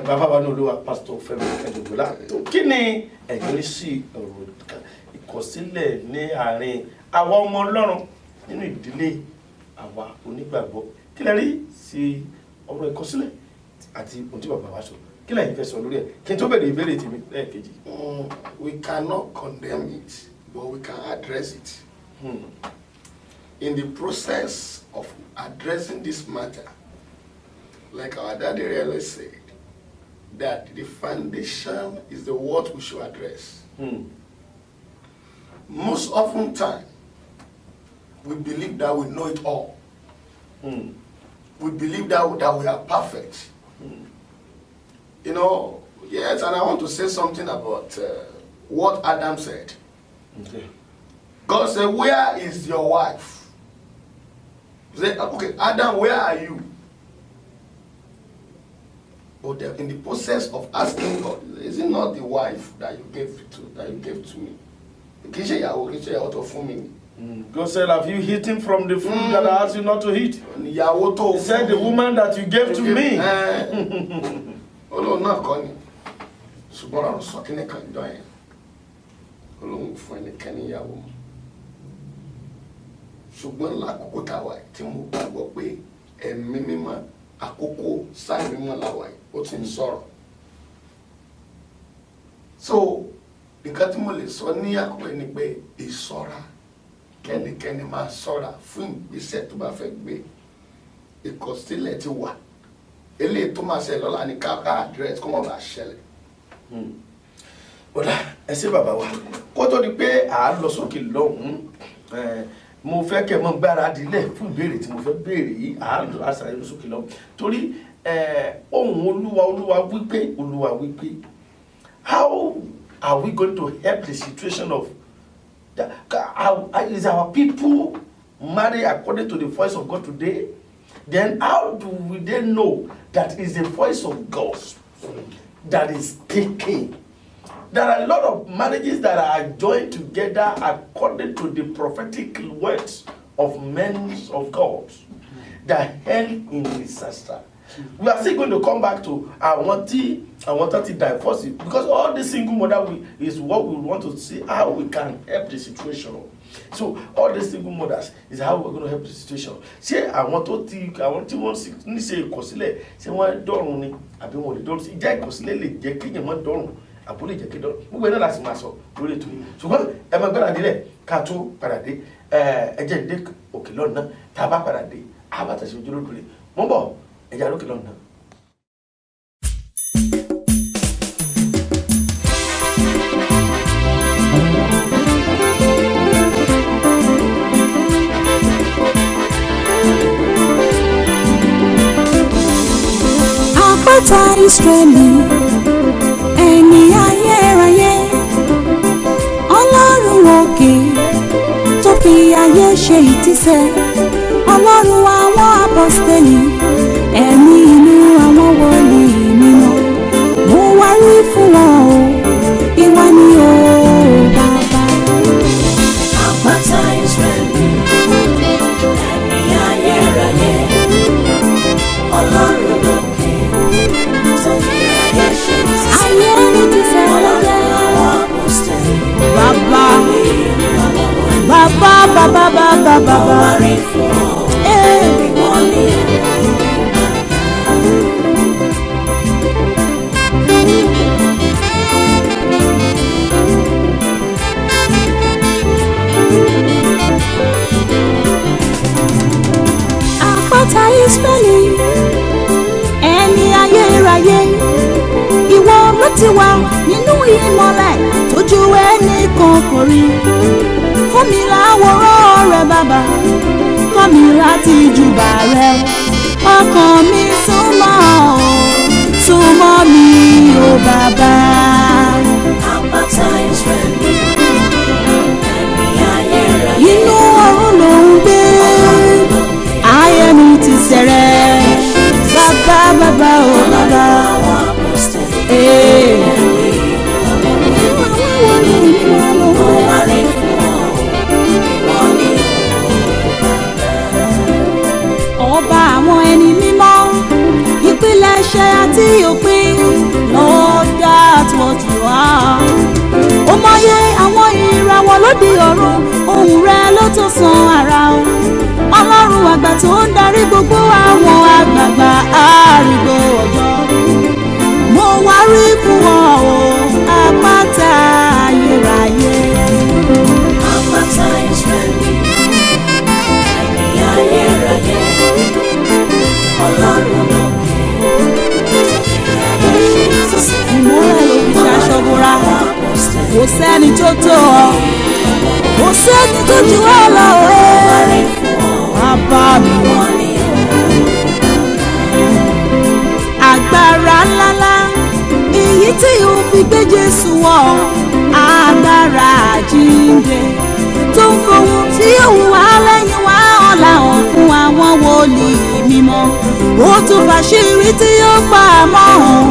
bàbá wa ní Olúwa pásítọ̀ Fẹ́mi Ẹ̀dùnbọ̀lá tó kí ni ẹ̀yin rí sí ọ̀rọ̀ ìkọ̀sílẹ̀ ní àárín àwa ọmọ Ọlọ́run nínú ìdílé àwa onígbàgbọ́ kí lẹ rí sí ọ̀rọ̀ ìkọ̀sílẹ̀ àti ohun tí bàbá wa sọ kí lẹ́yìn fẹ́ sọ lórí ẹ̀ kí n tó bẹ̀rẹ̀ ìbéèrè tèmi lẹ́ẹ̀kejì. We cannot condemn it, but we can address it. In the process of addressing this matter, like our daddy really said, that the foundation is the what we should address. Most often time, we believe that we know it all. We believe that we are perfect. You know, yes, and I want to say something about what Adam said. Okay. God said, where is your wife? He said, okay, Adam, where are you? But in the process of asking God, is it not the wife that you gave to me? God said, have you eaten from the fruit that I asked you not to eat? He said, the woman that you gave to me. Ọlọ́run náà kọ́ ni ṣùgbọ́n ọ̀rọ̀ sọ kí ní kan jọ yẹn Ọlọ́run fún ẹnikẹ́ni ìyàwó ṣùgbọ́n lákòókò táwa tí mo gbàgbọ́ pé ẹ̀mí mímọ́ àkókò sáà mímọ́ làwà ó ti ń sọ̀rọ̀ so nǹkan tí mo lè sọ ní àkókò ni pé ìṣọ́ra kẹ́nikẹ́ni máa ṣọ́ra fún ìgbésẹ̀ tó bá fẹ́ gbé ìkọ̀sílẹ̀ ti wà eléyìí tó máa ṣẹlẹ̀ lọ́la ní káàkiri àdírẹ́sì kó mọ̀ bá ṣẹlẹ̀. Ọ̀dà ẹ ṣé bàbá wa kó tó di pé à á lọ sókè lọ́hùn-ún mo fẹ́ kẹ́ mọ́ gbáradì lẹ̀ fún ìbéèrè tí mo fẹ́ béèrè yìí à á ṣàlàyé lọ sókè lọ́hùn torí ohun olúwa wípé how are we going to help the situation of is our people marry according to the voice of God today, then how do we then know that is the voice of God that is speaking? There are a lot of marriages that are joined together according to the prophetic words of men of God that end in disaster. We are still going to come back to I want to divorce it, because all the single mother is what we want to see how we can help the situation. So all the single mothers is how we're going to help the situation. Ṣé àwọn tí wọ́n ní ṣe ìkọ̀sílẹ̀ ṣé wọ́n dọ́run ni àbí wọ́n lè dọ́run sí? Ìjẹ́ ìkọ̀sílẹ̀ lè jẹ́ kéèyàn má dọ́run àbó lè jẹ́ kí dọ́run. Gbogbo ẹ̀ náà láti máa sọ lórí ètò yìí. Ṣùgbọ́n ẹ máa gbára délẹ̀ ká tó padà dé ẹjẹ́ ìdé òkè lọ́nà tá a bá padà dé a bá tẹ̀sí ojú lódò rẹ̀. Mo ń bọ̀ ẹ̀jẹ̀ àlókè lọ́nà. Àpáta Ísírẹ́lì, ẹni ayérayé, Ọlọ́run òkè tó fi ayé ṣe ìtìsẹ̀, Ọlọ́run àwọn apọ́stélì, ẹ̀mí inú àwọn wòlíì mímọ́, mo wá rí fún wọn o, ìwọ ni o Bàbá. Àpáta Ísírẹ́lì, ẹni ayérayé, Ọlọ́run òkè tó fi ayé ṣe ìtìsẹ̀, ayé ní tìsẹ̀ Ọlọ́run àwọn apọ́stélì, Bàbá Bàbá Bàbá Bàbá Bàbá, mo wá rí fún wọn o, ìwọ ni o. Àpáta Ísírẹ́lì, ẹni ayérayé, ìwọ ló ti wà nínú ìmọ́lẹ̀ tójú ẹnìkan kò rí. Fún mi láwòrán rẹ Bàbá, kọ́ mi láti júbà rẹ, ọkàn mi súnmọ́ mi o Bàbá. Àpáta Ísírẹ́lì, ẹni ayérayé, inú ọ̀run ló ń gbé, ayé mi ti sẹ̀rẹ̀, Bàbá Bàbá o Bàbá. Ọba àwọn ẹni mímọ́, ìpilẹ̀ṣẹ̀ àti òpin, Lord, that's what you are. Ó mọyé àwọn ìràwọ̀ lóde ọ̀run, ohùn rẹ̀ ló tó san àrà o. Ọlọ́run àgbà tó ń darí gbogbo àwọn àgbààgbà arúgbó ọjọ́. Mo wá rí fún ọ o, àpáta ayérayé. Àpáta Ísírẹ́lì, ẹni ayérayé, Ọlọ́run lókè tó fi ayé ṣe ìtìsẹ̀. Ìmọ́lẹ̀ ló fi ṣaṣọ bora, kò sẹ́ni tó tó ọ, kò sẹ́ni tó jù ọ́ lọ o. Bàbá mi wọ́n ní agbára ńláńlá, èyí tí ó fi gbé Jésù wọ̀, agbára àjíǹde tó ń fohùn tí òun wá lẹ́yìn wá ọ̀la hàn fún àwọn wòlíì mímọ́. Ó tún fàṣírí tí ó pa àmọ́ hàn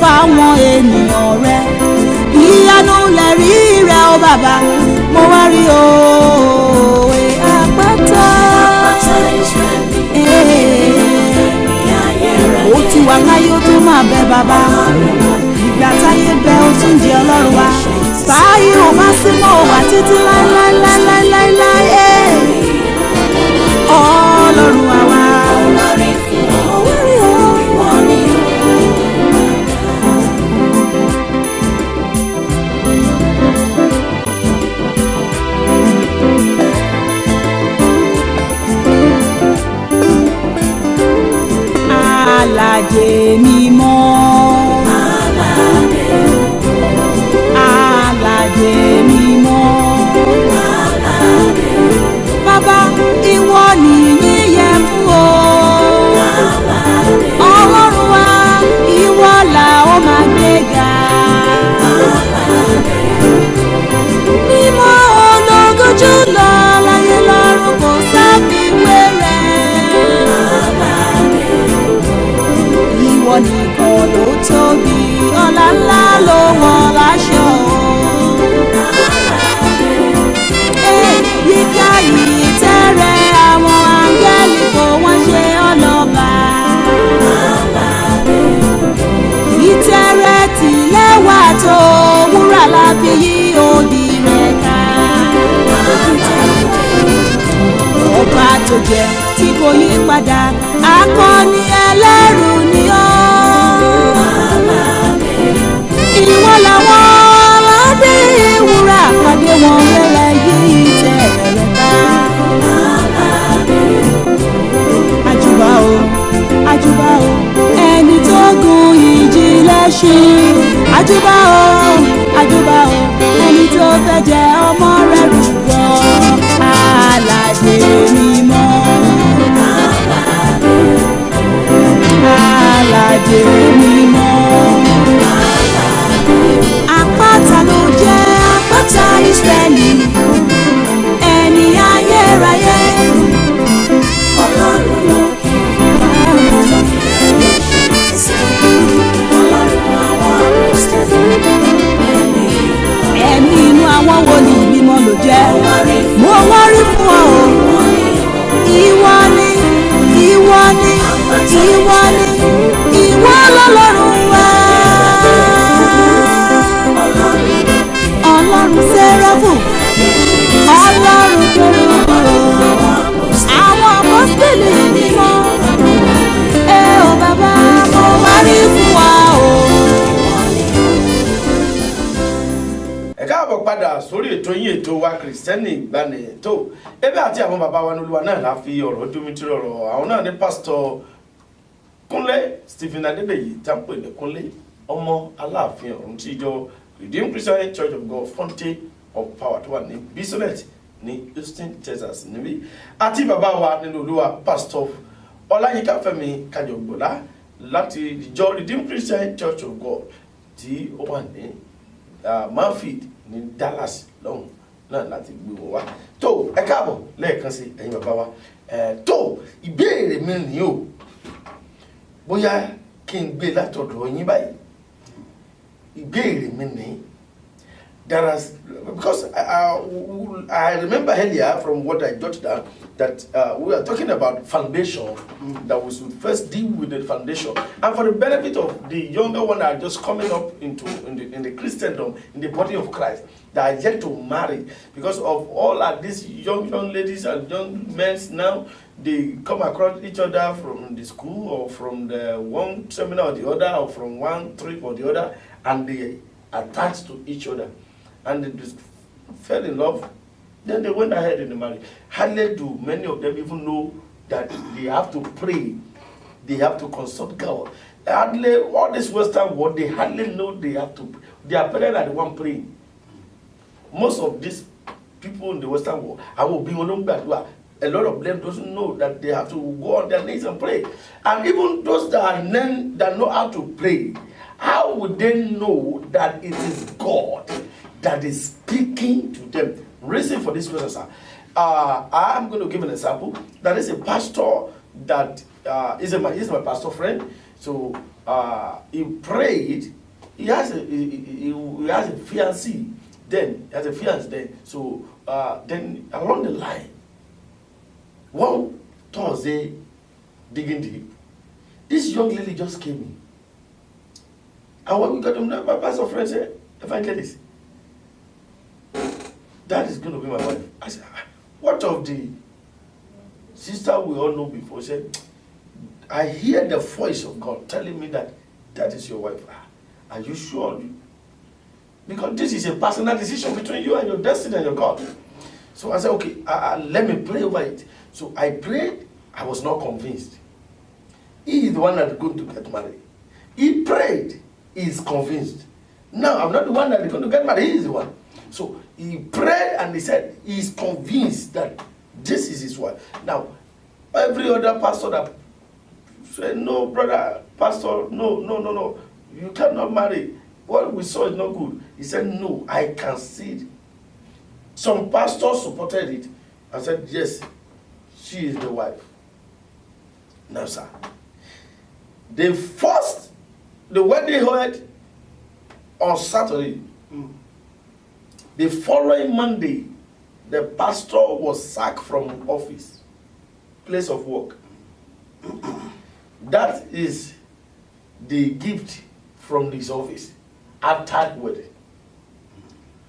fáwọn ènìyàn rẹ̀. Ìyanu lẹ̀rí rẹ̀ ó Bàbá, mo wá rí o. Àpáta Ísírẹ́lì, ó ti wà láyé ó tún máa bẹ Bàbá. Ìgbà táyé bẹ ó tún di Ọlọ́run wa. Báyìí ò bá sí mọ́ ò wà títí láéláéláéláé. Ọlọ́run àwa. Aládé mímọ́, aládé mímọ́, akọni ẹlẹ́rù ni ọ́. Ìwọ làwọn aládé wúrà pàdé wọn lẹ́lẹ́ yìí tẹ̀ rẹ̀ ká. Àjùbà o, àjùbà o, ẹni tó gun ìjì lẹ́ṣin. Àjùbà o, àjùbà o, ẹni tó fẹ́ jẹ ọmọ rẹ̀ rúbọ. Aládé mímọ́. Aládé mímọ́. Àpáta ló jẹ́ àpáta Ísírẹ́lì, ẹni ayérayé. Ọlọ́run lókè, ọlọ́run tó fi ẹ̀yẹ ṣe sísẹ́. Ọlọ́run àwọn apọ́sítélì, ẹ̀mí inú àwọn wòlíì mímọ́ ló jẹ́. Mo wárí fún ọ o. Ìwọ ni, ìwọ ni, ìwọ ni, ìwọ lọ́lọ́run wá. Ọlọ́run sẹ́ráfù, ọlọ́run kérúbù, àwọn apọ́sítélì mímọ́. Ẹ ò bàbá, mo wárí fún wa o. Ẹ káàbọ̀ padà sórí ètò yín ètò wa Kristiani Igbani tó ebe àti àwọn bàbá wa nílùú wa náà la fi ọ̀rọ̀ jómitiri ọ̀rọ̀ àwọn náà ní pásítọ̀ Kúnlé Stephen Adébẹ̀yì tá ń pè ní Kúnlé ọmọ Aláàfin ọ̀run tí ìjọ Redeemed Christian Church of God Fountain of Power tó wà ní Bisonet ní Houston, Texas níbí àti bàbá wa nínú Olúwa pásítọ̀ Ọláyínká Fẹ́mi Kájọgbọ́lá láti ìjọ Redeemed Christian Church of God tí ó wà ní Manfield ní Dallas lọ́hùn náà láti gbé wọn wá tó ẹ káàbọ̀ lẹ́ẹ̀kan sí ẹ̀yin bàbá wa tó ìbéèrè mi nìyí o bóyá kí n gbé látọ̀dọ̀ yín báyìí ìbéèrè mi nìyí because I remember earlier from what I jotted down that we are talking about foundation, that we should first deal with the foundation, and for the benefit of the younger one that are just coming up in the Christendom, in the body of Christ, that are yet to marry, because of all of these young ladies and young men now, they come across each other from the school or from the one seminar or the other, or from one trip or the other, and they attach to each other. And they just fell in love, then they went ahead in the marriage. Hardly do many of them even know that they have to pray, they have to consult God. Hardly, all this Western world, they hardly know they have to, their parents are the one praying. Most of these people in the Western world, I will be alone, but a lot of them doesn't know that they have to go on their knees and pray. And even those that know how to pray, how would they know that it is God that is speaking to them? Reason for this question, sir. I'm going to give an example. That is a pastor that is my pastor friend. So he prayed. He has a fiancée. Then he has a fiancée. Then so then along the line, one Thursday, digging deep, this young lady just came in. And when we got him, my pastor friend said, "Evangelist, that is going to be my wife." I said, "What of the sister we all know before?" She said, "I hear the voice of God telling me that that is your wife." "Are you sure?" Because this is a personal decision between you and your destiny and your God. So I said, "Okay, let me pray over it." So I prayed. I was not convinced. He is the one that is going to get married. He prayed. He is convinced. No, I'm not the one that is going to get married. He is the one. So he prayed and he said he is convinced that this is his wife. Now, every other pastor that said, "No, brother, pastor, no, you cannot marry. What we saw is not good." He said, "No, I can see it." Some pastors supported it and said, "Yes, she is the wife." Now, sir, they forced the wedding held on Saturday. The following Monday, the pastor was sacked from office, place of work. That is the gift from his office after the wedding.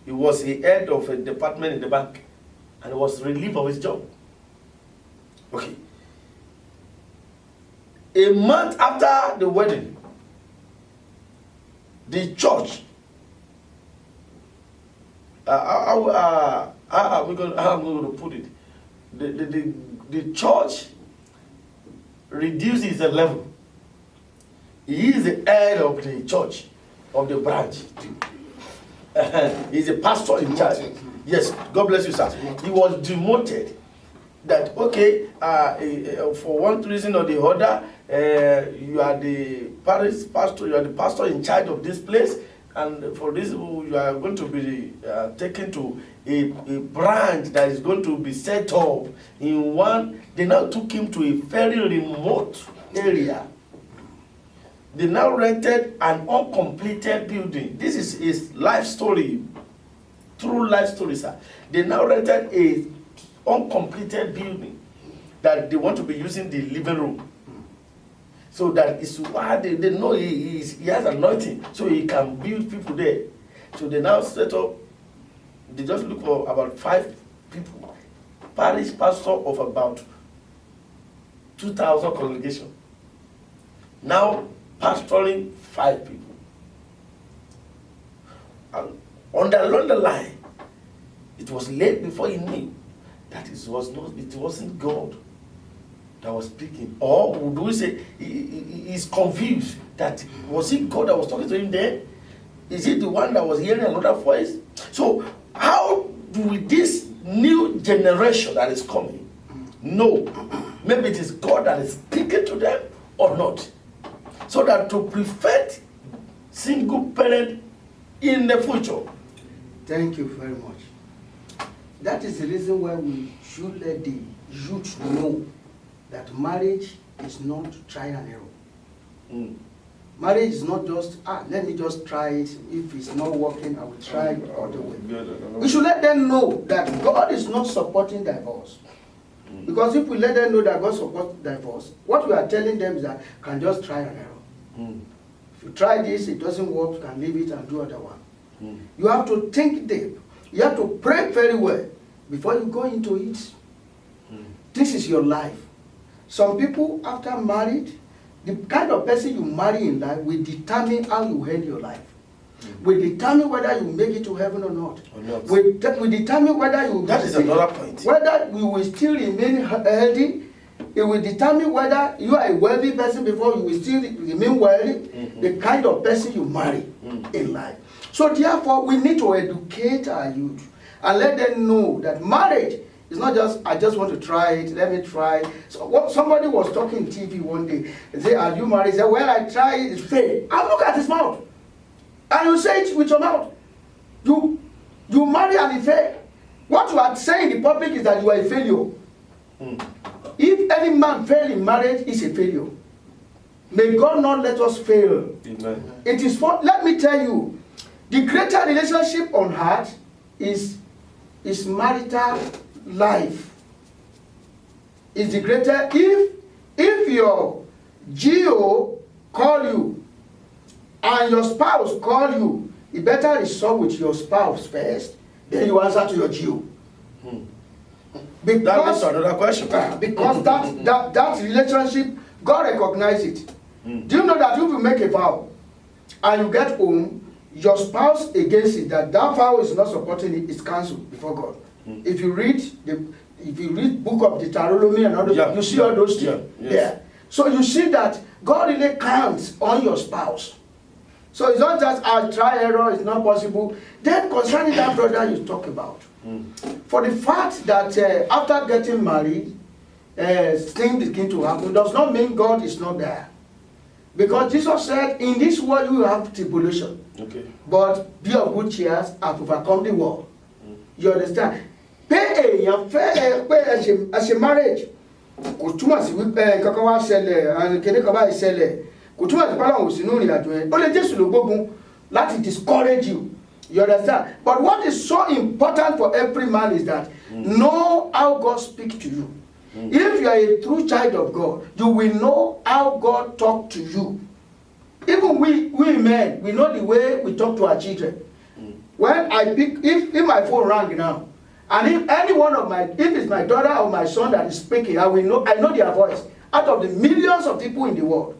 He was the head of a department in the bank and was relieved of his job. Okay. A month after the wedding, the church, how am I going to put it? The church reduces the level. He is the head of the church, of the branch. He's a pastor in charge. Yes, God bless you, sir. He was demoted. That okay, for one reason or the other, you are the parish pastor, you are the pastor in charge of this place, and for this you are going to be taken to a branch that is going to be set up in one. They now took him to a very remote area. They now rented an uncompleted building. This is his life story, true life story, sir. They now rented a uncompleted building that they want to be using the living room. So that is why they know he has anointing, so he can build people there. So they now set up, they just look for about 5 people, parish pastor of about 2,000 congregation. Now pastoring 5 people. And along the line, it was late before he knew that it wasn't God that was speaking. Or would we say he's confused that was it God that was talking to him then? Is it the one that was hearing another voice? So how do this new generation that is coming know maybe it is God that is speaking to them or not? So that to prevent single parent in the future. Thank you very much. That is the reason why we should let the youth know that marriage is not trial and error. Marriage is not just, let me just try it. If it's not working, I will try it other way. We should let them know that God is not supporting divorce. Because if we let them know that God supports divorce, what we are telling them is that you can just try and error. If you try this, it doesn't work, you can leave it and do other one. You have to think deep. You have to pray very well before you go into it. This is your life. Some people, after married, the kind of person you marry in life will determine how you end your life. Will determine whether you make it to heaven or not. Will determine whether you... That is another point. Whether you will still remain healthy. It will determine whether you are a wealthy person before you will still remain wealthy. The kind of person you marry in life. So therefore, we need to educate our youth and let them know that marriage is not just, I just want to try it, let me try. So somebody was talking TV one day. They say, are you married? He said, well, I try it, it's failed. I look at his mouth. And you say it with your mouth. You marry and it failed. What you are saying in the public is that you are a failure. If any man fail in marriage, it's a failure. May God not let us fail. Amen. It is for, let me tell you, the greater relationship on earth is marital life. Is the greater, if your GO call you and your spouse call you, you better resolve with your spouse first, then you answer to your GO. Because that is another question. Because that relationship, God recognizes it. Do you know that if you make a vow and you get home, your spouse against it, that vow is not supporting it, is cancelled before God. If you read book of Deuteronomy and other, you see all those things there. So you see that God really counts on your spouse. So it's not just I try error, it's not possible. Then concerning that brother you talk about, for the fact that after getting married, things begin to happen, does not mean God is not there. Because Jesus said, in this world you have tribulation. Okay. But be of good cheer, I've overcome the world. You understand? Pé as a marriage, kò túmọ̀ sí wípé kankan wá ṣẹlẹ̀, kéde kan báyìí ṣẹlẹ̀, kò túmọ̀ sí pálọ̀ òsì nínú ìrìnàjò ẹ̀. Ó lè Jésù ló gbógun láti discourage you. You understand? But what is so important for every man is that know how God speaks to you. If you are a true child of God, you will know how God talks to you. Even we men, we know the way we talk to our children. When I pick, if my phone rang now, and if any one of if it's my daughter or my son that is speaking, I know their voice. out of the millions of people in the world,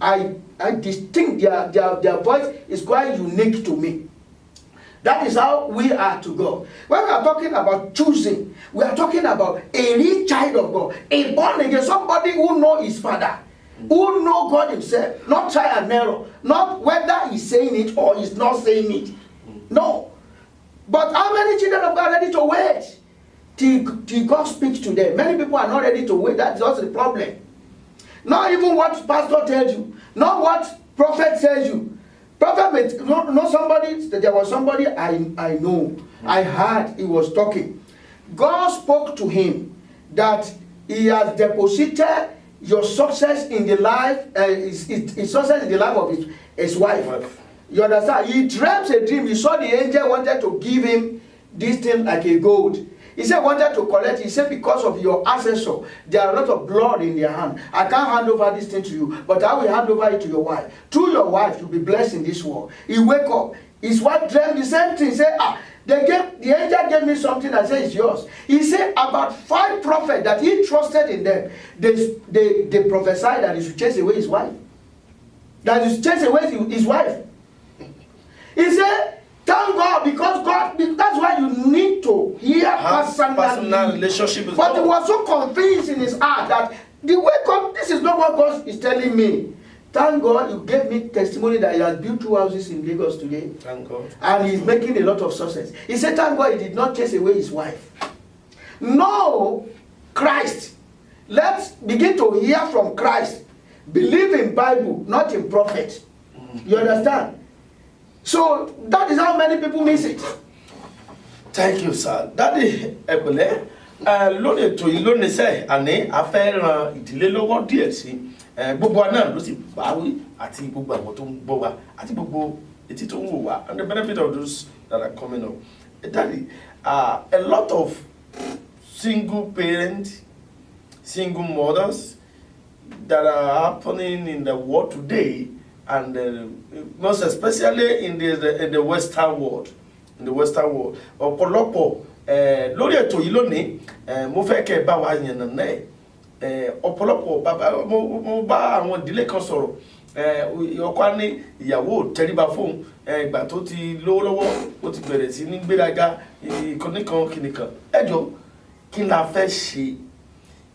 I distinct their voice is quite unique to me. That is how we are to God. When we are talking about choosing, we are talking about a real child of God, a born again, somebody who knows his father, who knows God himself, not try and error, not whether he's saying it or he's not saying it. No. But how many children of God are ready to wait till God speaks to them? Many people are not ready to wait. That's just the problem. Not even what pastor tells you, not what prophet tells you. Prophet may know somebody. There was somebody I know. I heard he was talking. God spoke to him that he has deposited your success in the life, his success in the life of his wife. You understand? He dreamt a dream. He saw the angel wanted to give him this thing like a gold. He said wanted to collect. He said because of your ancestor, there are a lot of blood in their hand. I can't hand over this thing to you, but I will hand over it to your wife. Through your wife, you'll be blessed in this world. He wake up. His wife dreamt the same thing. He said, the angel gave me something and said it's yours. He said about 5 prophets that he trusted in them. They prophesied that he should chase away his wife. That he should chase away his wife. He said, thank God, because God, that's why you need to hear personal relationship with But God. he was so convinced in his heart that the way God, this is not what God is telling me. Thank God you gave me testimony that he has built 2 houses in Lagos today. Thank God. And he's making a lot of success. He said, thank God he did not chase away his wife. No, Christ. Let's begin to hear from Christ. Believe in Bible, not in prophet. You understand? So that is how many people miss it. Thank you, sir. Daddy Ebele, lórí ètò yìí lónìí sẹ́ àní a fẹ́ ran ìdílé lọ́wọ́ díẹ̀ sí gbogbo wa náà ló sì báwí àti gbogbo àwọn tó ń gbọ́ wa àti gbogbo etí tó ń wò wá and the benefit of those that are coming up. Daddy, a lot of single parents, single mothers that are happening in the world today, and most especially in the Western world. In the Western world, ọ̀pọ̀lọpọ̀ lórí ètò yìí lónìí mo fẹ́ kẹ́ bá wa yànnà náà ọ̀pọ̀lọpọ̀ bàbá mo bá àwọn ìdílé kan sọ̀rọ̀ ọkọ ní ìyàwó tẹríba fóun ìgbà tó ti lówó lọ́wọ́ ó ti bẹ̀rẹ̀ sí ní gbéraga ìkànnìkan kìnìkan ẹjọ́ kí la fẹ́ ṣe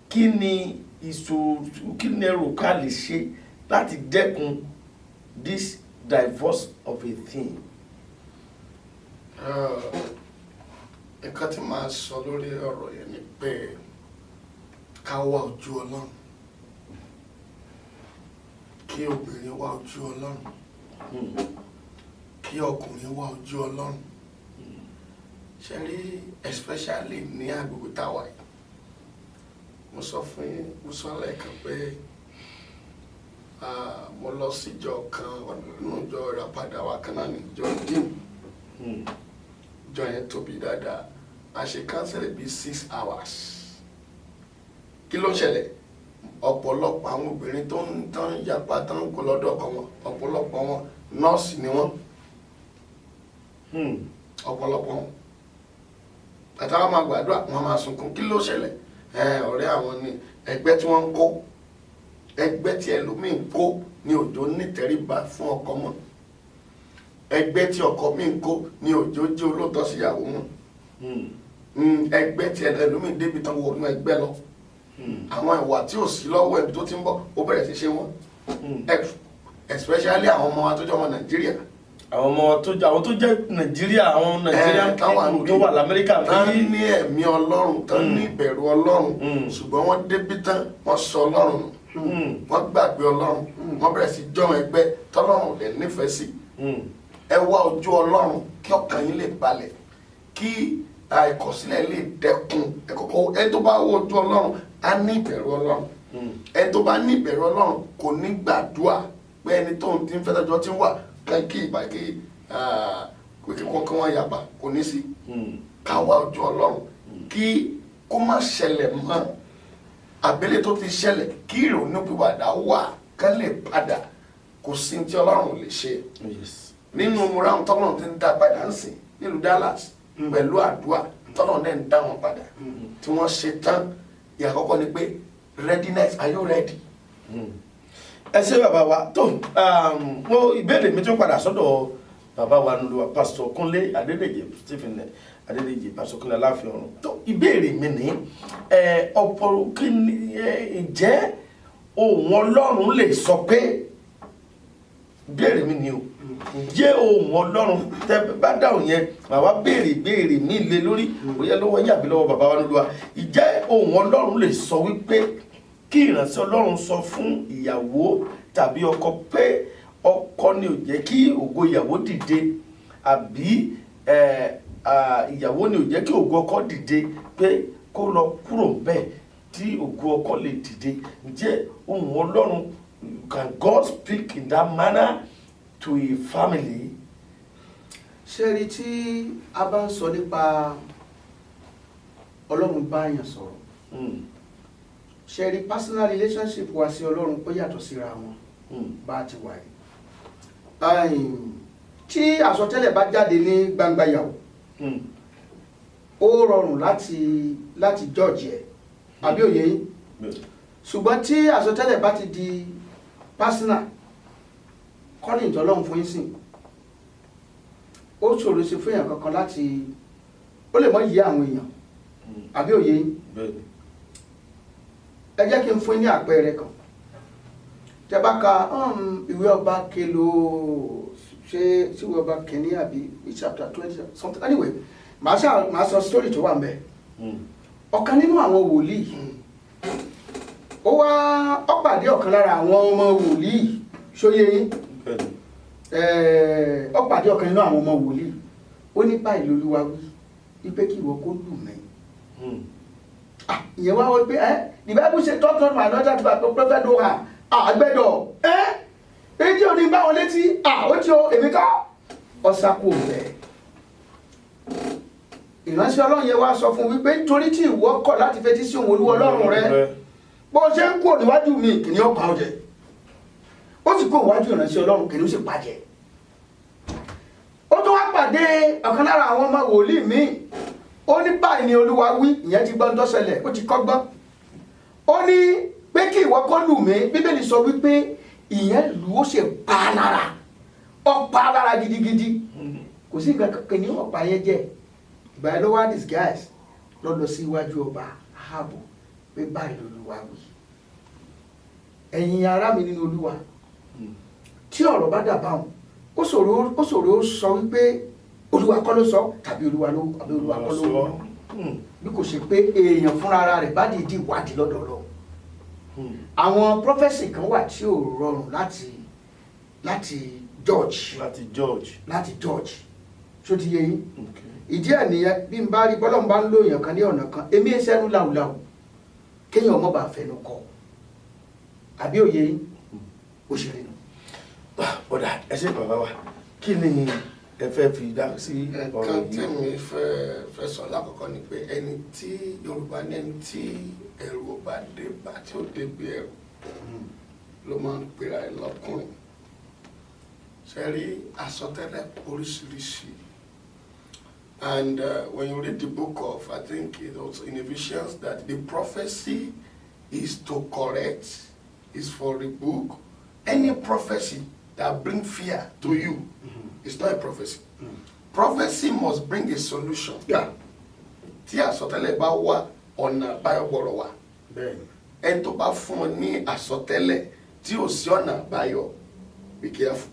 kí ni ìṣòro kí ni ẹrù ká lè ṣe láti dẹ́kun this divorce of a thing. Nǹkan tí màá sọ lórí ọ̀rọ̀ yẹn ni pé ká wá ojú Ọlọ́run, kí obìnrin wá ojú Ọlọ́run, kí ọkùnrin wá ojú Ọlọ́run. Ṣé rí especially ní agbègbè táwa yìí, mo sọ fún yín, mo sọ lẹ́ẹ̀kan pé mo lọ síjọ kan nínú ìjọ ìràpadà wa kan náà ní ìjọ dim ìjọ yẹn tóbi dáadáa a ṣe kánsẹ̀lì bíi 6 hours. Kí ló ṣẹlẹ̀? Ọ̀pọ̀lọpọ̀ àwọn obìnrin tó ń tán yapa tán kó lọ́dọ̀ ọkọ wọn, ọ̀pọ̀lọpọ̀ wọn nọ́ọ̀sì ni wọ́n. Ọ̀pọ̀lọpọ̀ wọn àtàwọn máa gbàdúrà wọn máa sunkún. Kí ló ṣẹlẹ̀? Ọ̀rẹ́ àwọn ni ẹgbẹ́ tí wọ́n ń kó, ẹgbẹ́ tí ẹlòmíì ń kó ní òjò nítẹríba fún ọkọ mọ́, ẹgbẹ́ tí ọkọ mi ń kó ní òjò jẹ́ olóòótọ́ síyàwó mọ́, ẹgbẹ́ tí ẹlòmíì débi tán wọnú ẹgbẹ́ lọ, àwọn ìwà tí ò sí lọ́wọ́ ẹbí tó ti ń bọ̀ ó bẹ̀rẹ̀ sí ṣe wọ́n, especially àwọn ọmọ wa tó jẹ́ ọmọ Nàìjíríà. Àwọn tó jẹ́ Nàìjíríà, àwọn Nàìjíríà tó wà l'Amẹ́ríkà tán ní ẹ̀mí Ọlọ́run, tán ní ìbẹ̀rù Ọlọ́run, ṣùgbọ́n wọ́n débi tán wọ́n sọ Ọlọ́run nù, wọ́n gbàgbé Ọlọ́run, wọ́n bẹ̀rẹ̀ sí jọ́ ẹgbẹ́ tọ́lọ́run lè nífẹ̀ẹ́ sí. Ẹ wá ojú Ọlọ́run kí ọkàn yín lè balẹ̀, kí àìkọ̀sílẹ̀ lè dẹ́kun. Ẹni tó bá wá ojú Ọlọ́run á ní ìbẹ̀rù Ọlọ́run, ẹni tó bá ní ìbẹ̀rù Ọlọ́run kò ní gbàdúrà pé ẹni tó ń ti ń fẹ́ tọ́jọ́ tí ń wà kí ìbàkí kọ́kọ́ wọn yàgbà kò ní sí. Ká wá ojú Ọlọ́run kí kó má ṣẹlẹ̀ mọ́ àbẹ́lẹ̀ tó ti ṣẹlẹ̀, kí ìrònú pìwàdà wà ká lè padà. Kò sí tí Ọlọ́run lè ṣe. Nínú múra tọ́lọ́run ti ń dá padà ń sìn nílùú Dallas pẹ̀lú àdúrà tọ́lọ́run dẹ̀ ń dá wọn padà tí wọ́n ṣe tán. Ìyàkọ́kọ́ ni pé readiness. Are you ready? ẹ ṣé bàbá wa tó mo ìbéèrè mi tún padà sọ́dọ̀ bàbá wa nílùú pásítọ̀ Kúnlé Adédèjì Stephen Adédèjì pásítọ̀ Kúnlé Aláàfin Ọ̀run tó ìbéèrè mi ní ọ̀pọ̀ kí ni ǹjẹ́ ohùn Ọlọ́run lè sọ pé ìbéèrè mi ni o ǹjẹ́ ohùn Ọlọ́run tẹ bá dáhùn yẹn màá wá béèrè mi lé lórí bóyá lọ́wọ́ yín àbí lọ́wọ́ bàbá wa nílùú wa ǹjẹ́ ohùn Ọlọ́run lè sọ wípé kí ìránṣẹ́ Ọlọ́run sọ fún ìyàwó tàbí ọkọ pé ọkọ ni ò jẹ́ kí ògo ìyàwó dìde àbí ìyàwó ni ò jẹ́ kí ògo ọkọ dìde pé kó lọ kúrò bẹ́ẹ̀ tí ògo ọkọ lè dìde ǹjẹ́ ohùn Ọlọ́run can God speak in that manner to a family? ṣé rí tí a bá ń sọ nípa Ọlọ́run bá yàn sọ̀rọ̀ ṣe rí personal relationship wa sí Ọlọ́run ó yàtọ̀ síra wọn bá a ti wà yìí tí àsọtẹ́lẹ̀ bá jáde ní gbangba yàwó ó rọrùn láti judge ẹ̀ àbí òye yín ṣùgbọ́n tí àsọtẹ́lẹ̀ bá ti di personal kọ́ni ìtọ́lọ́run fún yín sìn ó ṣòro sí fún èèyàn kankan láti ó lè mọ yí àwọn èèyàn àbí òye yín ẹ jẹ́ kí n fún yín ní àpẹẹrẹ kan tẹ́ bá ka ìwé ọba kelo ṣe ìwé ọba kìíní àbí chapter 20 something anyway màá sọ story tó wà ń bẹ̀ ọ̀kan nínú àwọn wòlíì ó pàdé ọ̀kan lára àwọn ọmọ wòlíì ṣóyé yín ó pàdé ọ̀kan nínú àwọn ọmọ wòlíì ó ní báyìí lolúwa wí wípé kí ìwọ kó lù mí ìyẹn wá wọ́n pé the Bible say talk not my daughter to my prophet no harm àgbẹ̀dọ̀ èyí tí ò ní bá wọn létí ó tí ó èmi ká ọ̀sàkó rẹ̀ ìránṣẹ́ Ọlọ́run yẹn wá sọ fún wípé nítorí tí ìwọ kọ̀ láti fetí sí òun Olúwa Ọlọ́run rẹ bó ṣe ń kó níwájú mi kìnìún ọ̀pá ọ̀jẹ̀ ó sì kó níwájú ìránṣẹ́ Ọlọ́run kìnìún sì pàjẹ́ ó tún wá pàdé ọ̀kan lára àwọn ọmọ wòlíì míì ó ní báyìí ni Olúwa wí ìyẹn ti gbọ́n tó ṣẹlẹ̀ ó ti kọ́gbọ́n ó ní pé kí ìwọ kó lù mí Bíbélì sọ wípé ìyẹn lù ó ṣe pa á lára ó pa á lára gidigidi kò sí nǹkan kankan ní ọ̀pá yẹn jẹ́ ìgbà yẹn ló wá disguise lọ lọ sí iwájú ọba ààbò pé báyìí l'Olúwa wí ẹ̀yin ará mi nínú Olúwa tí ọ̀rọ̀ bá dà báwọn ó ṣòro sọ wípé Olúwa kọ́ ló sọ tàbí Olúwa kọ́ ló wọ́ bí kò ṣe pé èèyàn fúnra rẹ̀ bá dìídì wádìí lọ́dọ̀ Ọlọ́run àwọn prophecy kan wà tí ò rọrùn láti judge ṣó ti yé yín ìdí ẹ̀ nìyẹn bí n bá rí bọ́lọ́run bá ń lo èèyàn kan ní ọ̀nà kan èmi ẹ̀ sẹ́nu láwùláwù kéèyàn ọmọ bá fẹnu kọ àbí òye yín òṣèré nù. ọ̀dà ẹ ṣé bàbá wa kí ni ẹ fẹ́ fi dá sí ọ̀rọ̀ nǹkan yìí? tí mi fẹ́ sọ lákọ̀ọ́kọ́ ni pé ẹni tí Yorùbá ní ẹni tí ẹ̀rù ò bá dé bá tí ó débi ẹ̀rù ló máa ń pera ẹ̀ lọ́kùnrin ṣe rí àsọtẹ́lẹ̀ oríṣiríṣi and when you read the book of I think it was in Ephesians that the prophecy is to correct, is for rebuke. Any prophecy that bring fear to you is not a prophecy. Prophecy must bring a solution. Tí àsọtẹ́lẹ̀ bá wá ọ̀nà àbáyọ gbọ́dọ̀ wá. Ẹni tó bá fún ọ ní àsọtẹ́lẹ̀ tí ò sí ọ̀nà àbáyọ, be careful.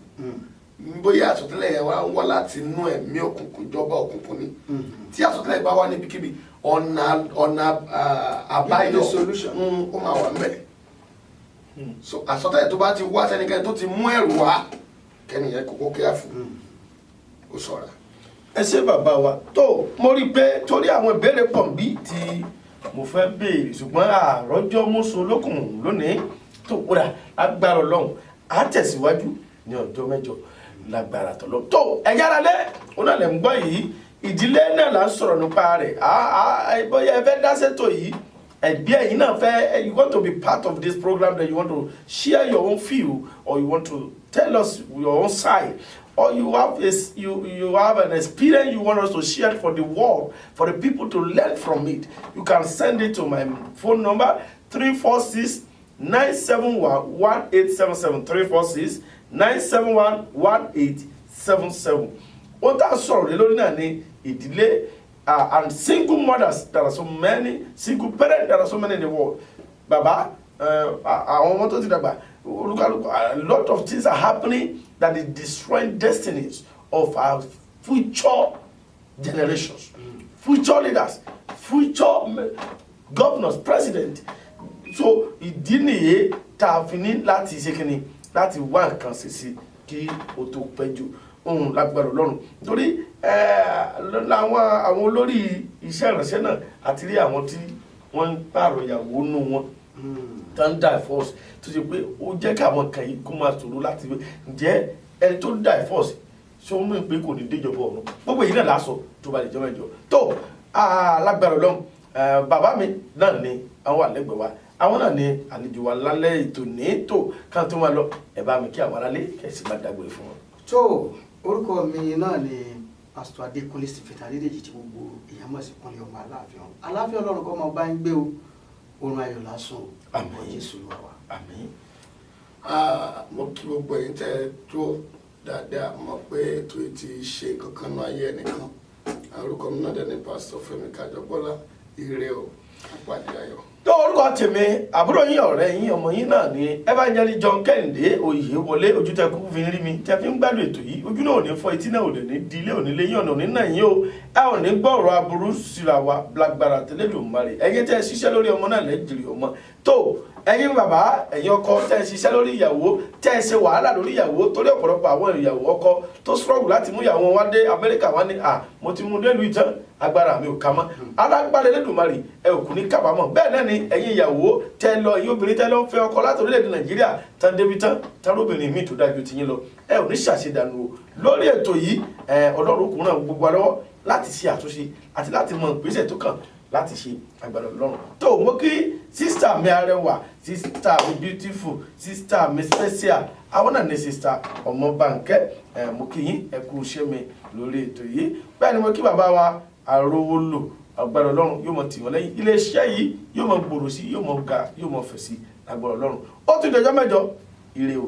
Bóyá àsọtẹ́lẹ̀ yẹn wá ń wá láti inú ẹ̀mí òkùnkùn ìjọba òkùnkùn ni. Tí àsọtẹ́lẹ̀ bá wá níbikíbi ọ̀nà àbáyọ ó máa wà ńbẹ̀. So àsọtẹ́lẹ̀ tó bá ti wá sẹ́nikẹ́ni tó ti mú ẹ̀rù wá kẹ́niyẹn kókó careful ó ṣọ́ra. ẹ ṣé bàbá wa tó mo rí i pé torí àwọn ìbéèrè pọ̀ bí tí mo fẹ́ béèrè ṣùgbọ́n àròjọ mọ́sọ olókùn lónìí tó kúrà lágbára Ọlọ́run á tẹ̀síwájú ní ọjọ́ mẹ́jọ lágbára tọ́lọ́ tó ẹ̀yára lé òun náà lè ń gbọ́ yìí ìdílé náà là ń sọ̀rọ̀ nípa rẹ̀ bóyá ẹ fẹ́ dá ṣètò yìí ẹ̀bí ẹ̀yin náà fẹ́ you want to be part of this program that you want to share your own view or you want to tell us your own side or you have an experience you want us to share for the world, for the people to learn from it, you can send it to my phone number 346-971-1877 346-971-1877. Ó tá sọ̀rọ̀ lé lórí náà ní ìdílé and single mothers. There are so many single parents, there are so many in the world. Baba, àwọn ọmọ tó ti dàgbà, a lot of things are happening that is destroying destinies of our future generations, future leaders, future governors, president. So ìdí nìyẹn tá a fi ní láti ṣe kíni láti wá nǹkan ṣe sí kí o tó pẹ́ jù ohun lágbára Ọlọ́run nítorí àwọn olórí iṣẹ́ ìránṣẹ́ náà àti rí àwọn tí wọ́n ń pààrọ̀ ìyàwó nù wọn tán divorce tó ṣe pé ó jẹ́ kí àwọn kan yìí kó máa ṣòro láti wé ǹjẹ́ ẹni tó divorce ṣé ó mú pé kò ní déjọba ọ̀run gbogbo èyí náà lásọ tó bá lè jẹ́ mẹ́jọ tó lágbára Ọlọ́run bàbá mi náà ni àwọn àlẹ́gbẹ̀ẹ́ wa àwọn náà ni àlejò wa lálẹ́ ètò ní tó kan tó máa lọ ẹ bá mi kí àwọn aráalé kẹsì máa dágbére fún wọn. tó orúkọ mi náà ni pásítọ̀ Adékúnlé Stephen Adédèjì tí gbogbo èèyàn mọ̀ sí Kúnlé ọmọ aláàfin Ọlọ́run kọ́ máa bá ń gbé o orun ayọ̀ lásán àmín Jésù ló wà. àmín. mo kí gbogbo ẹ̀yin tẹ́ ẹ tó dáadáa mọ̀ pé ètò ti ṣe kankan náà ayé ẹnìkan orúkọ mi náà dẹ̀ ní pásítọ̀ Fẹ́mi Kájọbọ́lá ire o àpàdé ayọ̀. tó orúkọ tèmi àbúrò yín ọ̀rẹ́ yín ọmọ yín náà ni Evangelist John Kẹ́hìndé Oyèwọlé ojú tẹ kúkú fi ń rí mi tẹ fi ń gbádùn ètò yìí ojú náà ò ní fọ́ etí náà ò lè ní di ilé òní léyìn ọ̀nà òní náà yín o ẹ ò ní gbọ́ ọ̀rọ̀ aburú síra wa blagbara tẹlẹ́dùnmarè ẹ̀yin tẹ́ ẹ ṣiṣẹ́ lórí ọmọ náà lẹ́jìrì ọmọ tó ẹ̀yin bàbá ẹ̀yin ọkọ tẹ́ ẹ ṣiṣẹ́ lórí ìyàwó tẹ́ ẹ ṣe wàhálà lórí ìyàwó torí ọ̀pọ̀lọpọ̀ àwọn ìyàwó ọkọ tó struggle láti mú ìyàwó wá dé Amẹ́ríkà wá ní mo ti mú délùú ìtàn agbára mi ò ká mọ́ alágbára Elédùmarè ẹ ò kú ní kábàámọ̀ bẹ́ẹ̀ náà ni ẹ̀yin ìyàwó tẹ́ lọ ẹ̀yin obìnrin tẹ́ lọ ń fẹ́ ọkọ láti orílẹ̀-èdè Nàìjíríà tán débi tán obìnrin míì tó dájú ti yín lọ ẹ ò ní ṣàṣedànù o lórí ètò yìí Ọlọ́run kò ràn gbogbo lọ́wọ́ láti ṣe àtúnṣe àti láti mọ ìgbésẹ̀ tó kàn láti ṣe agbára Ọlọ́run tó mú kí sísítà mi arẹwà sísítà mi beautiful sísítà mi special àwọn náà ní sísítà Ọmọbánkẹ́ mú kí yín ẹ kú iṣẹ́ mi lórí ètò yìí bẹ́ẹ̀ ni mo kí bàbá wa arówó lò agbára Ọlọ́run yóò mọ tì wọ́n lẹ́yìn iléeṣẹ́ yìí yóò mọ gbòòrò sí yóò mọ ga yóò mọ fẹ̀ sí agbára Ọlọ́run ó tún dọjọ́ mẹ́jọ ire o.